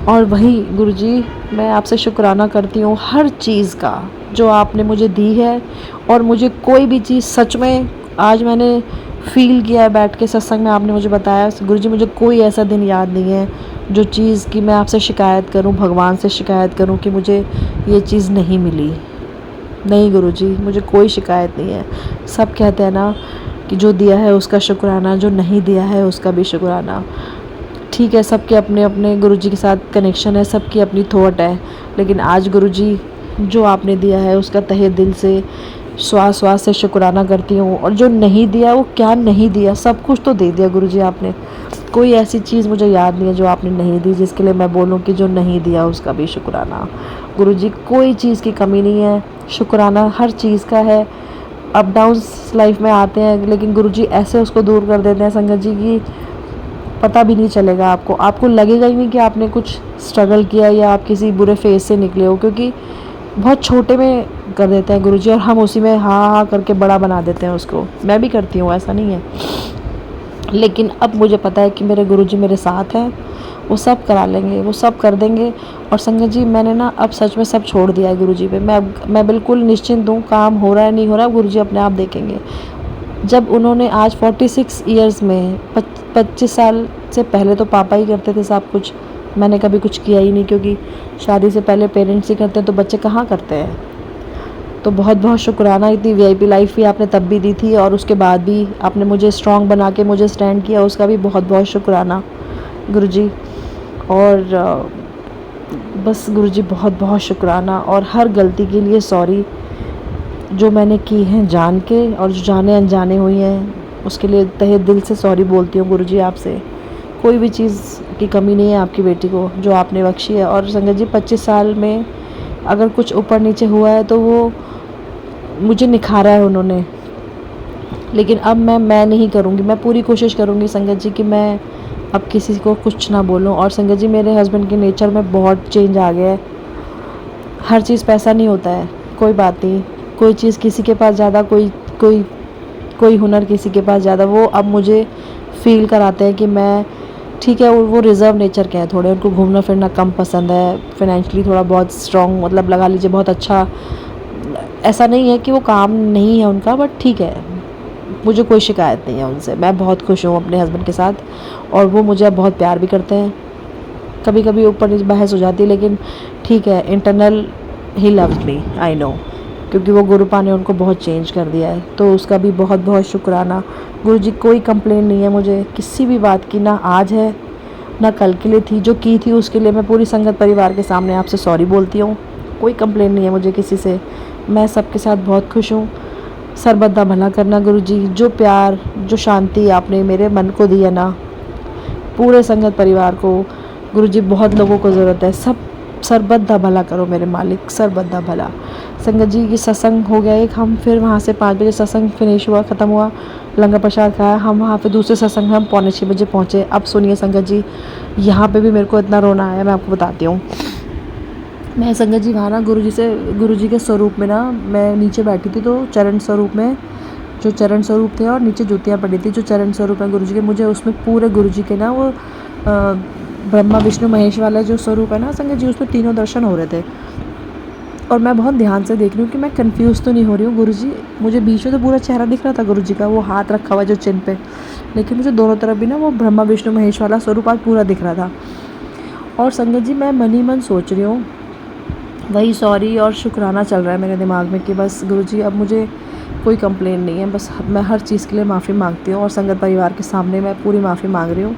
Speaker 2: और वही गुरुजी मैं आपसे शुक्राना करती हूँ हर चीज़ का जो आपने मुझे दी है, और मुझे कोई भी चीज़ सच में आज मैंने फ़ील किया है बैठ के सत्संग में, आपने मुझे बताया गुरुजी, मुझे कोई ऐसा दिन याद नहीं है जो चीज़ की मैं आपसे शिकायत करूं, भगवान से शिकायत करूं कि मुझे ये चीज़ नहीं मिली। नहीं गुरुजी, मुझे कोई शिकायत नहीं है। सब कहते हैं ना कि जो दिया है उसका शुक्राना, जो नहीं दिया है उसका भी शुक्राना। ठीक है, सबके अपने अपने गुरुजी के साथ कनेक्शन है, सबकी अपनी थॉट है, लेकिन आज गुरुजी जो आपने दिया है उसका तहे दिल से श्वास से शुक्राना करती हूँ। और जो नहीं दिया वो क्या नहीं दिया, सब कुछ तो दे दिया गुरुजी आपने, कोई ऐसी चीज़ मुझे याद नहीं है जो आपने नहीं दी जिसके लिए मैं बोलूँ कि जो नहीं दिया उसका भी शुक्राना। गुरुजी कोई चीज़ की कमी नहीं है, शुक्राना हर चीज़ का है। अप डाउन्स लाइफ में आते हैं, लेकिन गुरुजी ऐसे उसको दूर कर देते हैं संगत जी की पता भी नहीं चलेगा आपको लगेगा ही नहीं कि आपने कुछ स्ट्रगल किया या आप किसी बुरे फेज से निकले हो, क्योंकि बहुत छोटे में कर देते हैं गुरुजी और हम उसी में हाँ करके बड़ा बना देते हैं उसको। मैं भी करती हूँ, ऐसा नहीं है, लेकिन अब मुझे पता है कि मेरे गुरुजी मेरे साथ हैं, वो सब करा लेंगे, वो सब कर देंगे। और संगत जी मैंने ना अब सच में सब छोड़ दिया है गुरुजी पे, मैं बिल्कुल निश्चिंत हूँ, काम हो रहा है नहीं हो रहा गुरुजी अपने आप देखेंगे। जब उन्होंने आज 46 ईयर्स में 25 साल से पहले तो पापा ही करते थे सब कुछ, मैंने कभी कुछ किया ही नहीं, क्योंकि शादी से पहले पेरेंट्स ही करते हैं तो बच्चे कहाँ करते हैं। तो बहुत बहुत शुक्राना, इतनी वीआईपी लाइफ भी आपने तब भी दी थी और उसके बाद भी आपने मुझे स्ट्रॉन्ग बना के मुझे स्टैंड किया, उसका भी बहुत बहुत शुक्राना गुरुजी। और बस गुरुजी बहुत बहुत शुक्राना, और हर गलती के लिए सॉरी जो मैंने की है जान के, और जो जाने अनजाने हुई हैं उसके लिए तहे दिल से सॉरी बोलती हूँ गुरुजी आपसे। कोई भी चीज़ की कमी नहीं है आपकी बेटी को जो आपने बख्शी है। और संगत जी 25 साल में अगर कुछ ऊपर नीचे हुआ है तो वो मुझे निखारा है उन्होंने, लेकिन अब मैं नहीं करूँगी, मैं पूरी कोशिश करूँगी संगत जी कि मैं अब किसी को कुछ ना बोलूँ। और संगत जी मेरे हस्बैंड के नेचर में बहुत चेंज आ गया है, हर चीज़ पैसा नहीं होता है, कोई बात नहीं, कोई चीज़ किसी के पास ज़्यादा, कोई हुनर किसी के पास ज़्यादा, वो अब मुझे फील कराते हैं कि मैं ठीक है। वो रिज़र्व नेचर के हैं थोड़े, उनको घूमना फिरना कम पसंद है, फाइनेंशियली थोड़ा बहुत स्ट्रॉन्ग, मतलब लगा लीजिए बहुत अच्छा, ऐसा नहीं है कि वो काम नहीं है उनका, बट ठीक है, मुझे कोई शिकायत नहीं है उनसे, मैं बहुत खुश हूँ अपने हस्बैंड के साथ, और वो मुझे अब बहुत प्यार भी करते हैं। कभी कभी ऊपर नीचे बहस हो जाती है, लेकिन ठीक है, internal he loves me, I know, क्योंकि वो गुरुपा ने उनको बहुत चेंज कर दिया है, तो उसका भी बहुत बहुत शुक्राना। गुरुजी कोई कंप्लेन नहीं है मुझे किसी भी बात की, ना आज है ना कल के लिए थी, जो की थी उसके लिए मैं पूरी संगत परिवार के सामने आपसे सॉरी बोलती हूँ। कोई कंप्लेन नहीं है मुझे किसी से, मैं सबके साथ बहुत खुश हूँ। सरबत भला करना गुरुजी, जो प्यार जो शांति आपने मेरे मन को दी है ना, पूरे संगत परिवार को गुरुजी, बहुत लोगों को ज़रूरत है। सब सरबत भला करो मेरे मालिक, सरबत भला। संगत जी ये सत्संग हो गया एक, हम फिर वहाँ से 5 बजे सत्संग फिनिश हुआ, ख़त्म हुआ, लंगर प्रसाद खाया, हम वहाँ पे दूसरे सत्संग में हम 5:45 बजे पहुँचे। अब सुनिए संगत जी, यहाँ पे भी मेरे को इतना रोना आया, मैं आपको बताती हूँ। मैं संगत जी वहाँ ना गुरुजी के स्वरूप में ना, मैं नीचे बैठी थी तो चरण स्वरूप में, जो चरण स्वरूप थे और नीचे जूतियाँ पड़ी थी, जो चरण स्वरूप है गुरुजी के, मुझे उसमें पूरे गुरुजी के ना वो ब्रह्मा विष्णु महेश वाला जो स्वरूप है ना संगत जी, उसमें तीनों दर्शन हो रहे थे। और मैं बहुत ध्यान से देख रही हूँ कि मैं कंफ्यूज तो नहीं हो रही हूँ गुरुजी। मुझे बीच में तो पूरा चेहरा दिख रहा था गुरुजी का, वो हाथ रखा हुआ जो चिन्ह पे, लेकिन मुझे दोनों तरफ भी ना वो ब्रह्मा विष्णु महेश वाला स्वरूप आज पूरा दिख रहा था। और संगत जी मैं मन ही मन सोच रही हूँ, वही सॉरी और शुक्राना चल रहा है मेरे दिमाग में कि बस गुरुजी अब मुझे कोई कंप्लेन नहीं है, बस मैं हर चीज़ के लिए माफ़ी मांगती हूँ और संगत परिवार के सामने मैं पूरी माफ़ी मांग रही हूँ।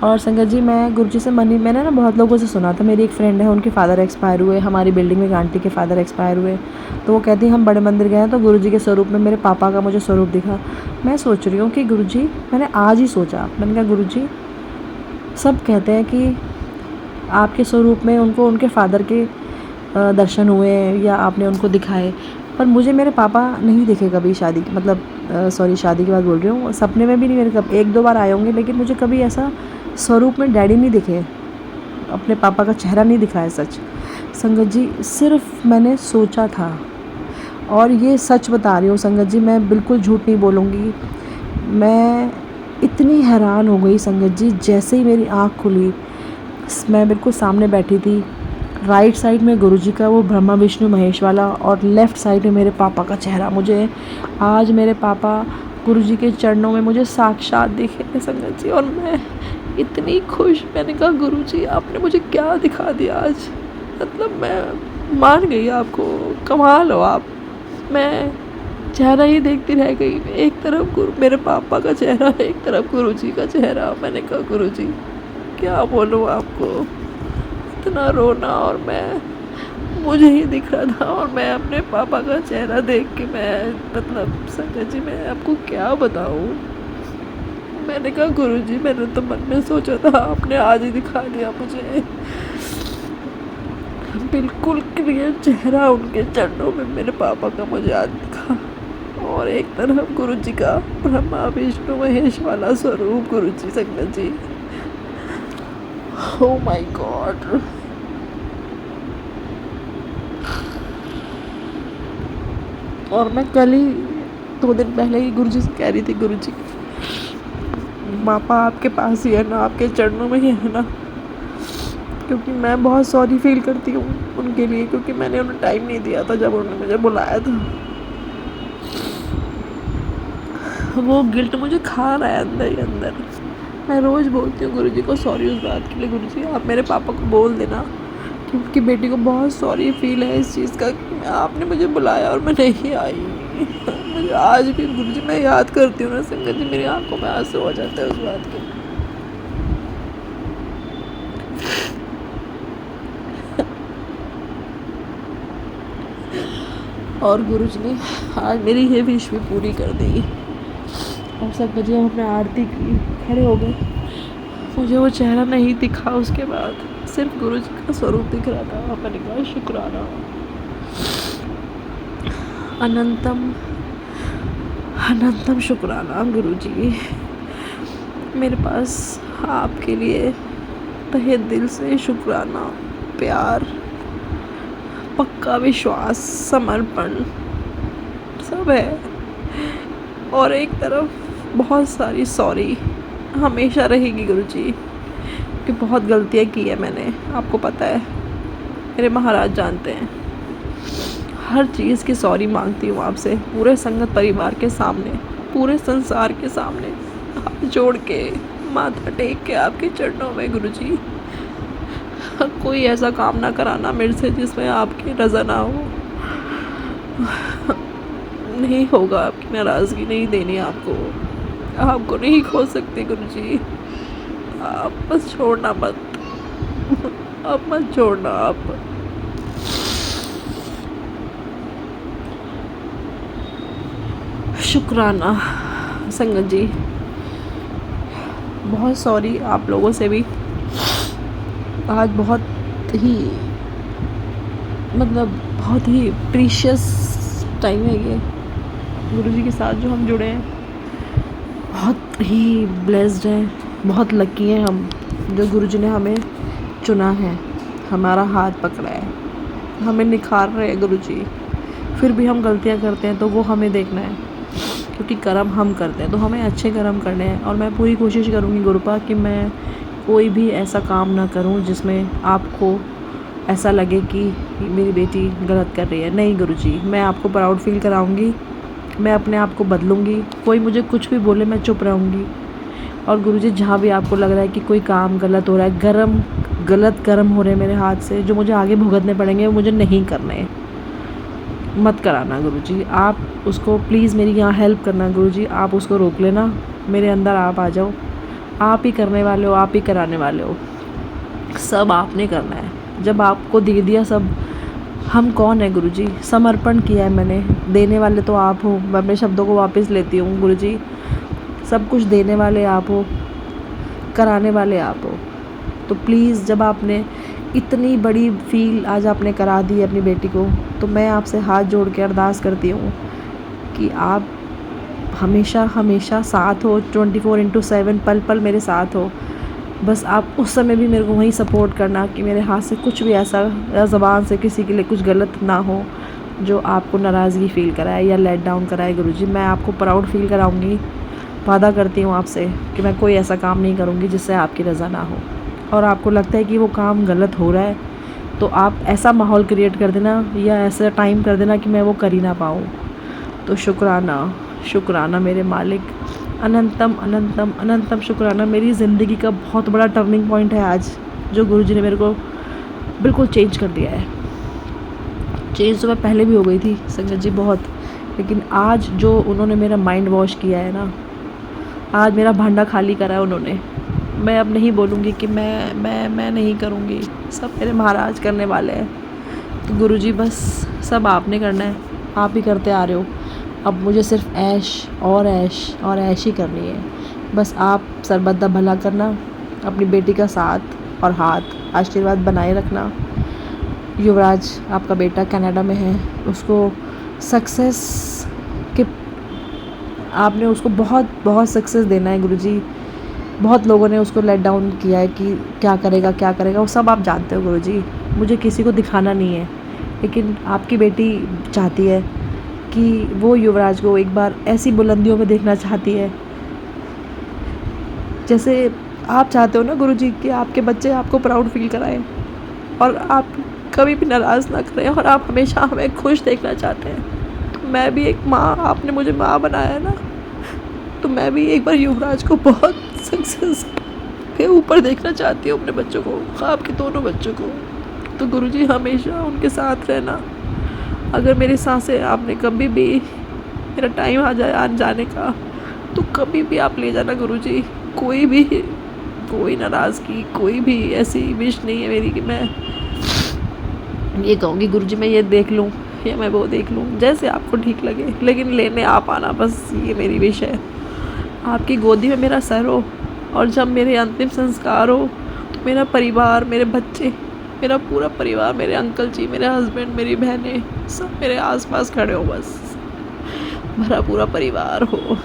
Speaker 2: और संगत जी मैं गुरुजी से मैंने ना बहुत लोगों से सुना था, मेरी एक फ्रेंड है, उनके फादर एक्सपायर हुए, हमारी बिल्डिंग में एक आंटी के फादर एक्सपायर हुए, तो वो कहती हम बड़े मंदिर गए हैं तो गुरुजी के स्वरूप में मेरे पापा का मुझे स्वरूप दिखा। मैं सोच रही हूँ कि गुरुजी, मैंने आज ही सोचा, मैंने कहा गुरुजी सब कहते हैं कि आपके स्वरूप में उनको उनके फादर के दर्शन हुए या आपने उनको दिखाए, पर मुझे मेरे पापा नहीं दिखे कभी शादी मतलब शादी की बात बोल रही हूँ, सपने में भी नहीं, मेरे कब 1-2 बार आए होंगे, लेकिन मुझे कभी ऐसा स्वरूप में डैडी नहीं दिखे, अपने पापा का चेहरा नहीं दिखा है सच। संगत जी सिर्फ मैंने सोचा था, और ये सच बता रही हूँ संगत जी, मैं बिल्कुल झूठ नहीं बोलूँगी। मैं इतनी हैरान हो गई संगत जी, जैसे ही मेरी आँख खुली, मैं बिल्कुल सामने बैठी थी, राइट साइड में गुरुजी का वो ब्रह्मा विष्णु महेश वाला और लेफ़्ट साइड में मेरे पापा का चेहरा। मुझे आज मेरे पापा गुरुजी के चरणों में मुझे साक्षात दिखे संगत जी, और मैं इतनी खुश, मैंने कहा गुरुजी आपने मुझे क्या दिखा दिया आज, मतलब मैं मान गई आपको, कमाल हो आप। मैं चेहरा ही देखती रह गई, एक तरफ मेरे पापा का चेहरा, एक तरफ गुरुजी का चेहरा। मैंने कहा गुरुजी क्या बोलूँ आपको, इतना रोना, और मुझे ही दिख रहा था, और मैं अपने पापा का चेहरा देख के मैं मतलब संगत जी मैं आपको क्या बताऊँ। मैंने कहा गुरुजी मैंने तो मन में सोचा था, आपने आज ही दिखा दिया मुझे, बिल्कुल क्लियर चेहरा उनके चरणों में मेरे पापा का मुझे आज दिखा, और एक तरफ गुरुजी का ब्रह्मा विष्णु महेश वाला स्वरूप गुरुजी संगत जी। Oh my God. और मैं कल ही 2 दिन पहले ही गुरुजी से कह रही थी, गुरुजी पापा आपके पास ही है ना, आपके चरणों में ही है ना, क्योंकि मैं बहुत सॉरी फील करती हूँ उनके लिए, क्योंकि मैंने उन्हें टाइम नहीं दिया था जब उन्होंने मुझे बुलाया था। वो गिल्ट मुझे खा रहा है अंदर ही अंदर। मैं रोज़ बोलती हूँ गुरुजी को सॉरी उस बात के लिए, गुरुजी आप मेरे पापा को बोल देना कि उनकी बेटी को बहुत सॉरी फील है इस चीज़ का कि आपने मुझे बुलाया और मैं नहीं आई। मुझे आज भी गुरुजी मैं याद करती हूँ ना संगत जी, मेरी आंखों में आंसू हो जाता है उस बात के। और गुरुजी ने आज मेरी ये विश भी पूरी कर दी। और संगत जी हम अपने आरती की खड़े हो गए, मुझे वो चेहरा नहीं दिखा, उसके बाद सिर्फ गुरुजी का स्वरूप दिख रहा था। मैंने कहा शुक्राना, अनंतम अनंतम शुक्राना गुरुजी, मेरे पास आपके लिए तहे दिल से शुक्राना, प्यार, पक्का विश्वास, समर्पण सब है, और एक तरफ बहुत सारी सॉरी हमेशा रहेगी गुरुजी, कि बहुत गलतियाँ की है मैंने, आपको पता है, मेरे महाराज जानते हैं। हर चीज़ की सॉरी मांगती हूँ आपसे, पूरे संगत परिवार के सामने, पूरे संसार के सामने हाथ जोड़ के माथा टेक के आपके चरणों में गुरुजी। कोई ऐसा काम ना कराना मेरे से जिसमें आपकी रज़ा ना हो, नहीं होगा, आपकी नाराज़गी नहीं देनी आपको नहीं खो सकती गुरुजी, आप बस छोड़ना मत, आप मत छोड़ना आप। शुक्राना संगत जी, बहुत सॉरी आप लोगों से भी। आज बहुत ही बहुत ही प्रीशियस टाइम है ये गुरुजी के साथ जो हम जुड़े हैं। बहुत ही ब्लेस्ड हैं, बहुत लकी हैं हम जो गुरुजी ने हमें चुना है, हमारा हाथ पकड़ा है, हमें निखार रहे हैं गुरुजी। फिर भी हम गलतियां करते हैं तो वो हमें देखना है, क्योंकि कर्म हम करते हैं तो हमें अच्छे कर्म करने हैं। और मैं पूरी कोशिश करूँगी गुरुपा कि मैं कोई भी ऐसा काम ना करूँ जिसमें आपको ऐसा लगे कि मेरी बेटी गलत कर रही है। नहीं गुरुजी, मैं आपको प्राउड फील कराऊंगी, मैं अपने आप को बदलूंगी। कोई मुझे कुछ भी बोले मैं चुप रहूँगी। और गुरुजी, जहाँ भी आपको लग रहा है कि कोई काम गलत हो रहा है, गलत कर्म हो रहे हैं मेरे हाथ से जो मुझे आगे भुगतने पड़ेंगे, वो मुझे नहीं करने, मत कराना गुरुजी। आप उसको प्लीज़ मेरी यहाँ हेल्प करना गुरुजी, आप उसको रोक लेना, मेरे अंदर आप आ जाओ। आप ही करने वाले हो, आप ही कराने वाले हो, सब आपने करना है। जब आपको दे दिया सब, हम कौन है गुरुजी, समर्पण किया है मैंने, देने वाले तो आप हो। मैं अपने शब्दों को वापस लेती हूँ गुरुजी, सब कुछ देने वाले आप हो, कराने वाले आप हो। तो प्लीज़, जब आपने इतनी बड़ी फील आज आपने करा दी अपनी बेटी को, तो मैं आपसे हाथ जोड़ के अरदास करती हूँ कि आप हमेशा हमेशा साथ हो, 24/7 पल पल मेरे साथ हो। बस आप उस समय भी मेरे को वहीं सपोर्ट करना कि मेरे हाथ से कुछ भी ऐसा या ज़बान से किसी के लिए कुछ गलत ना हो जो आपको नाराज़गी फ़ील कराए या लेट डाउन कराए गुरुजी। मैं आपको प्राउड फील कराऊंगी, वादा करती हूँ आपसे कि मैं कोई ऐसा काम नहीं करूँगी जिससे आपकी रज़ा ना हो। और आपको लगता है कि वो काम गलत हो रहा है तो आप ऐसा माहौल क्रिएट कर देना या ऐसा टाइम कर देना कि मैं वो कर ही ना पाऊँ। तो शुक्राना, शुक्राना मेरे मालिक, अनंतम अनंतम अनंतम शुक्राना। मेरी ज़िंदगी का बहुत बड़ा टर्निंग पॉइंट है आज, जो गुरुजी ने मेरे को बिल्कुल चेंज कर दिया है। चेंज तो मैं पहले भी हो गई थी संगत जी बहुत, लेकिन आज जो उन्होंने मेरा माइंड वॉश किया है ना, आज मेरा भांडा खाली करा है उन्होंने। मैं अब नहीं बोलूँगी कि मैं नहीं करूँगी, सब मेरे महाराज करने वाले हैं। तो गुरुजी बस सब आपने करना है, आप ही करते आ रहे हो। अब मुझे सिर्फ ऐश और ऐश और ऐश ही करनी है। बस आप सरबत्ता भला करना, अपनी बेटी का साथ और हाथ आशीर्वाद बनाए रखना। युवराज आपका बेटा कनाडा में है, उसको सक्सेस के आपने उसको बहुत बहुत सक्सेस देना है गुरुजी। बहुत लोगों ने उसको लेट डाउन किया है कि क्या करेगा, वो सब आप जानते हो गुरुजी। मुझे किसी को दिखाना नहीं है, लेकिन आपकी बेटी चाहती है कि वो युवराज को एक बार ऐसी बुलंदियों में देखना चाहती है जैसे आप चाहते हो ना गुरुजी कि आपके बच्चे आपको प्राउड फील कराएं और आप कभी भी नाराज़ ना करें, और आप हमेशा हमें खुश देखना चाहते हैं। तो मैं भी एक माँ, आपने मुझे माँ बनाया है ना, तो मैं भी एक बार युवराज को बहुत सक्सेस के ऊपर देखना चाहती हूँ, अपने बच्चों को, आपके दोनों बच्चों को। तो गुरुजी हमेशा उनके साथ रहना। अगर मेरी सांसें आपने कभी भी, मेरा टाइम आ जाए आज जाने का, तो कभी भी आप ले जाना गुरुजी। कोई नाराज़गी, कोई भी ऐसी विश नहीं है मेरी कि मैं ये कहूँगी गुरुजी मैं ये देख लूँ या मैं वो देख लूँ, जैसे आपको ठीक लगे, लेकिन लेने आप आना, बस ये मेरी विश है। आपकी गोदी में मेरा सर हो, और जब मेरे अंतिम संस्कार हो तो मेरा परिवार, मेरे बच्चे, मेरा पूरा परिवार, मेरे अंकल जी, मेरे हस्बैंड, मेरी बहनें, सब मेरे आसपास खड़े हो, बस मेरा पूरा परिवार हो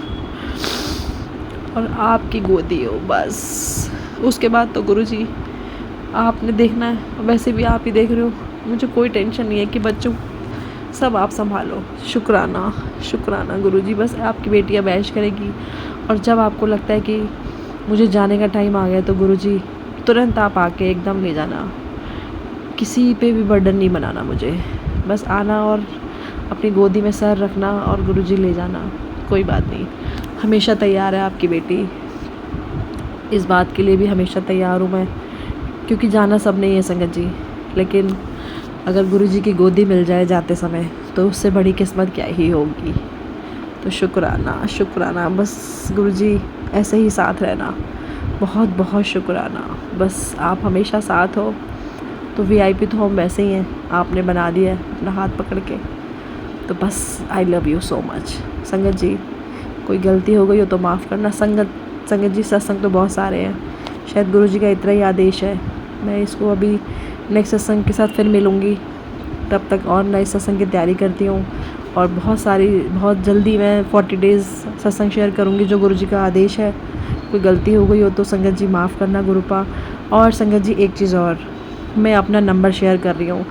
Speaker 2: और आपकी गोदी हो, बस। उसके बाद तो गुरुजी आपने देखना है, वैसे भी आप ही देख रहे हो, मुझे कोई टेंशन नहीं है कि बच्चों सब आप संभालो। शुक्राना, शुक्राना गुरुजी। बस आपकी बेटी अब ऐश करेगी, और जब आपको लगता है कि मुझे जाने का टाइम आ गया तो गुरुजी तुरंत आप आके एकदम ले जाना, किसी पे भी बर्डन नहीं बनाना मुझे, बस आना और अपनी गोदी में सर रखना और गुरुजी ले जाना। कोई बात नहीं, हमेशा तैयार है आपकी बेटी, इस बात के लिए भी हमेशा तैयार हूँ मैं, क्योंकि जाना सब नहीं है संगत जी, लेकिन अगर गुरुजी की गोदी मिल जाए जाते समय तो उससे बड़ी किस्मत क्या ही होगी। तो शुक्राना, शुक्राना। बस गुरुजी ऐसे ही साथ रहना, बहुत बहुत शुक्राना। बस आप हमेशा साथ हो, तो वीआईपी तो हम वैसे ही हैं, आपने बना दिया है अपना हाथ पकड़ के, तो बस आई लव यू सो मच। संगत जी, कोई गलती हो गई हो तो माफ़ करना। संगत जी, सत्संग तो बहुत सारे हैं, शायद गुरु जी का इतना ही आदेश है। मैं इसको अभी नेक्स्ट सत्संग के साथ फिर मिलूँगी, तब तक और नए सत्संग की तैयारी करती हूँ। और बहुत जल्दी मैं 40 डेज़ सत्संग शेयर करूँगी, जो गुरु जी का आदेश है। कोई गलती हो गई हो तो संगत जी माफ़ करना गुरुपा। और संगत जी, एक चीज़ और, मैं अपना नंबर शेयर कर रही हूँ,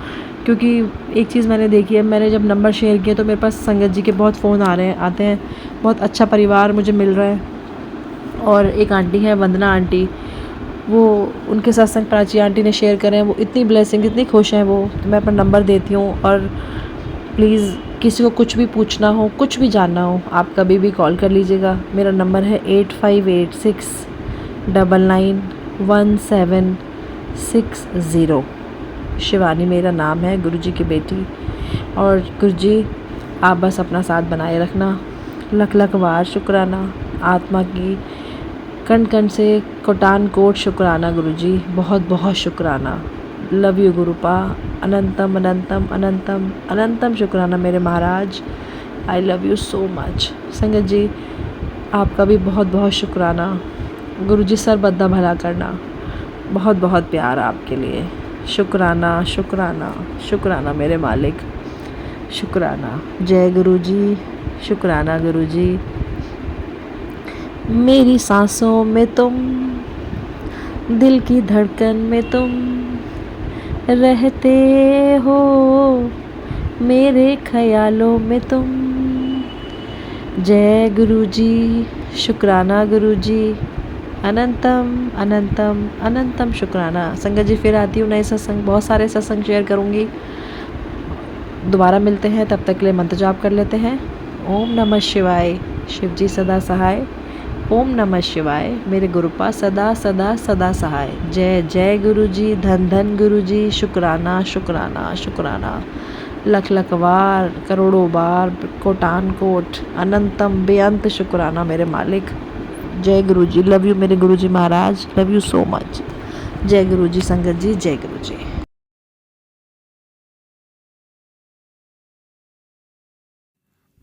Speaker 2: क्योंकि एक चीज़ मैंने देखी है, मैंने जब नंबर शेयर किया तो मेरे पास संगत जी के बहुत फ़ोन आते हैं, बहुत अच्छा परिवार मुझे मिल रहा है। और एक आंटी है, वंदना आंटी, वो उनके सत्संग प्राची आंटी ने शेयर करें, वो इतनी ब्लेसिंग, इतनी खुश हैं वो। तो मैं अपना नंबर देती हूँ, और प्लीज़ किसी को कुछ भी पूछना हो, कुछ भी जानना हो, आप कभी भी कॉल कर लीजिएगा। मेरा नंबर है 8586991760। शिवानी मेरा नाम है, गुरुजी की बेटी। और गुरुजी, आप बस अपना साथ बनाए रखना। लख लख वार शुक्राना, आत्मा की कण कण से कोटान कोट शुक्राना गुरुजी, बहुत बहुत शुक्राना। लव यू गुरुपा, अनंतम अनंतम अनंतम अनंतम शुक्राना मेरे महाराज। I love you so much. संगत जी, आपका भी बहुत बहुत शुक्राना। गुरुजी सर बद्दा भला करना, बहुत बहुत प्यार आपके लिए। शुक्राना शुक्राना शुक्राना मेरे मालिक, शुक्राना। जय गुरुजी, शुक्राना गुरुजी। मेरी सांसों में तुम, दिल की धड़कन में तुम रहते हो, मेरे ख्यालों में तुम। जय गुरुजी, शुक्राना गुरुजी, अनंतम अनंतम अनंतम शुक्राना। संगत जी, फिर आती हूँ नए सत्संग, बहुत सारे सत्संग शेयर करूँगी। दोबारा मिलते हैं, तब तक के लिए मंत्र जाप कर लेते हैं। ओम नमः शिवाय, शिव जी सदा सहाय। ओम नमः शिवाय, मेरे गुरुपा सदा सदा सदा सहाय। जय जय गुरुजी, धन धन गुरुजी, शुक्राना शुक्राना शुक्राना। लख लख बार, करोड़ों बार, कोटान कोट, अनंतम बेअंत शुक्राना मेरे मालिक। जय गुरुजी, लव यू मेरे गुरुजी महाराज, लव यू सो मच। जय गुरुजी संगत जी, जय गुरुजी।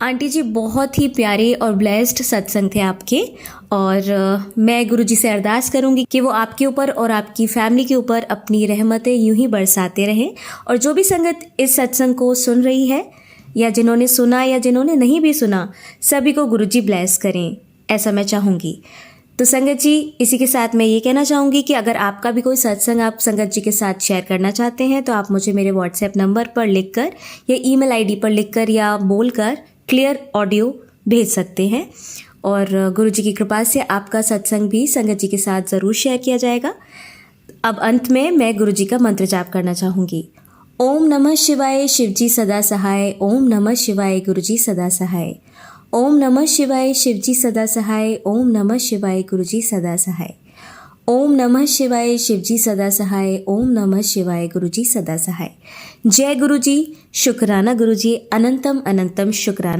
Speaker 1: आंटी जी, बहुत ही प्यारे और ब्लेस्ड सत्संग थे आपके। और मैं गुरुजी से अरदास करूंगी कि वो आपके ऊपर और आपकी फैमिली के ऊपर अपनी रहमतें यूं ही बरसाते रहें। और जो भी संगत इस सत्संग को सुन रही है, या जिन्होंने सुना या जिन्होंने नहीं भी सुना, सभी को गुरुजी ब्लेस करें, ऐसा मैं चाहूँगी। तो संगत जी, इसी के साथ मैं ये कहना चाहूँगी कि अगर आपका भी कोई सत्संग आप संगत जी के साथ शेयर करना चाहते हैं, तो आप मुझे मेरे व्हाट्सएप नंबर पर लिखकर या ईमेल आईडी पर लिखकर या बोलकर क्लियर ऑडियो भेज सकते हैं। और गुरुजी की कृपा से आपका सत्संग भी संगत जी के साथ ज़रूर शेयर किया जाएगा। अब अंत में मैं गुरुजी का मंत्र जाप करना चाहूँगी। ओम नमः शिवाय, शिवजी सदा सहाय। ओम नमः शिवाय, गुरुजी सदा सहाय। ओम नमः शिवाय, शिवजी सदा सहाय। ओम नमः शिवाय, गुरुजी सदा सहाय। ओम नमः शिवाय, शिवजी सदा सहाय। ओम नमः शिवाय, गुरुजी सदा सहाय। जय गुरुजी, शुक्राना गुरुजी, अनंतम अनंतम शुक्राना।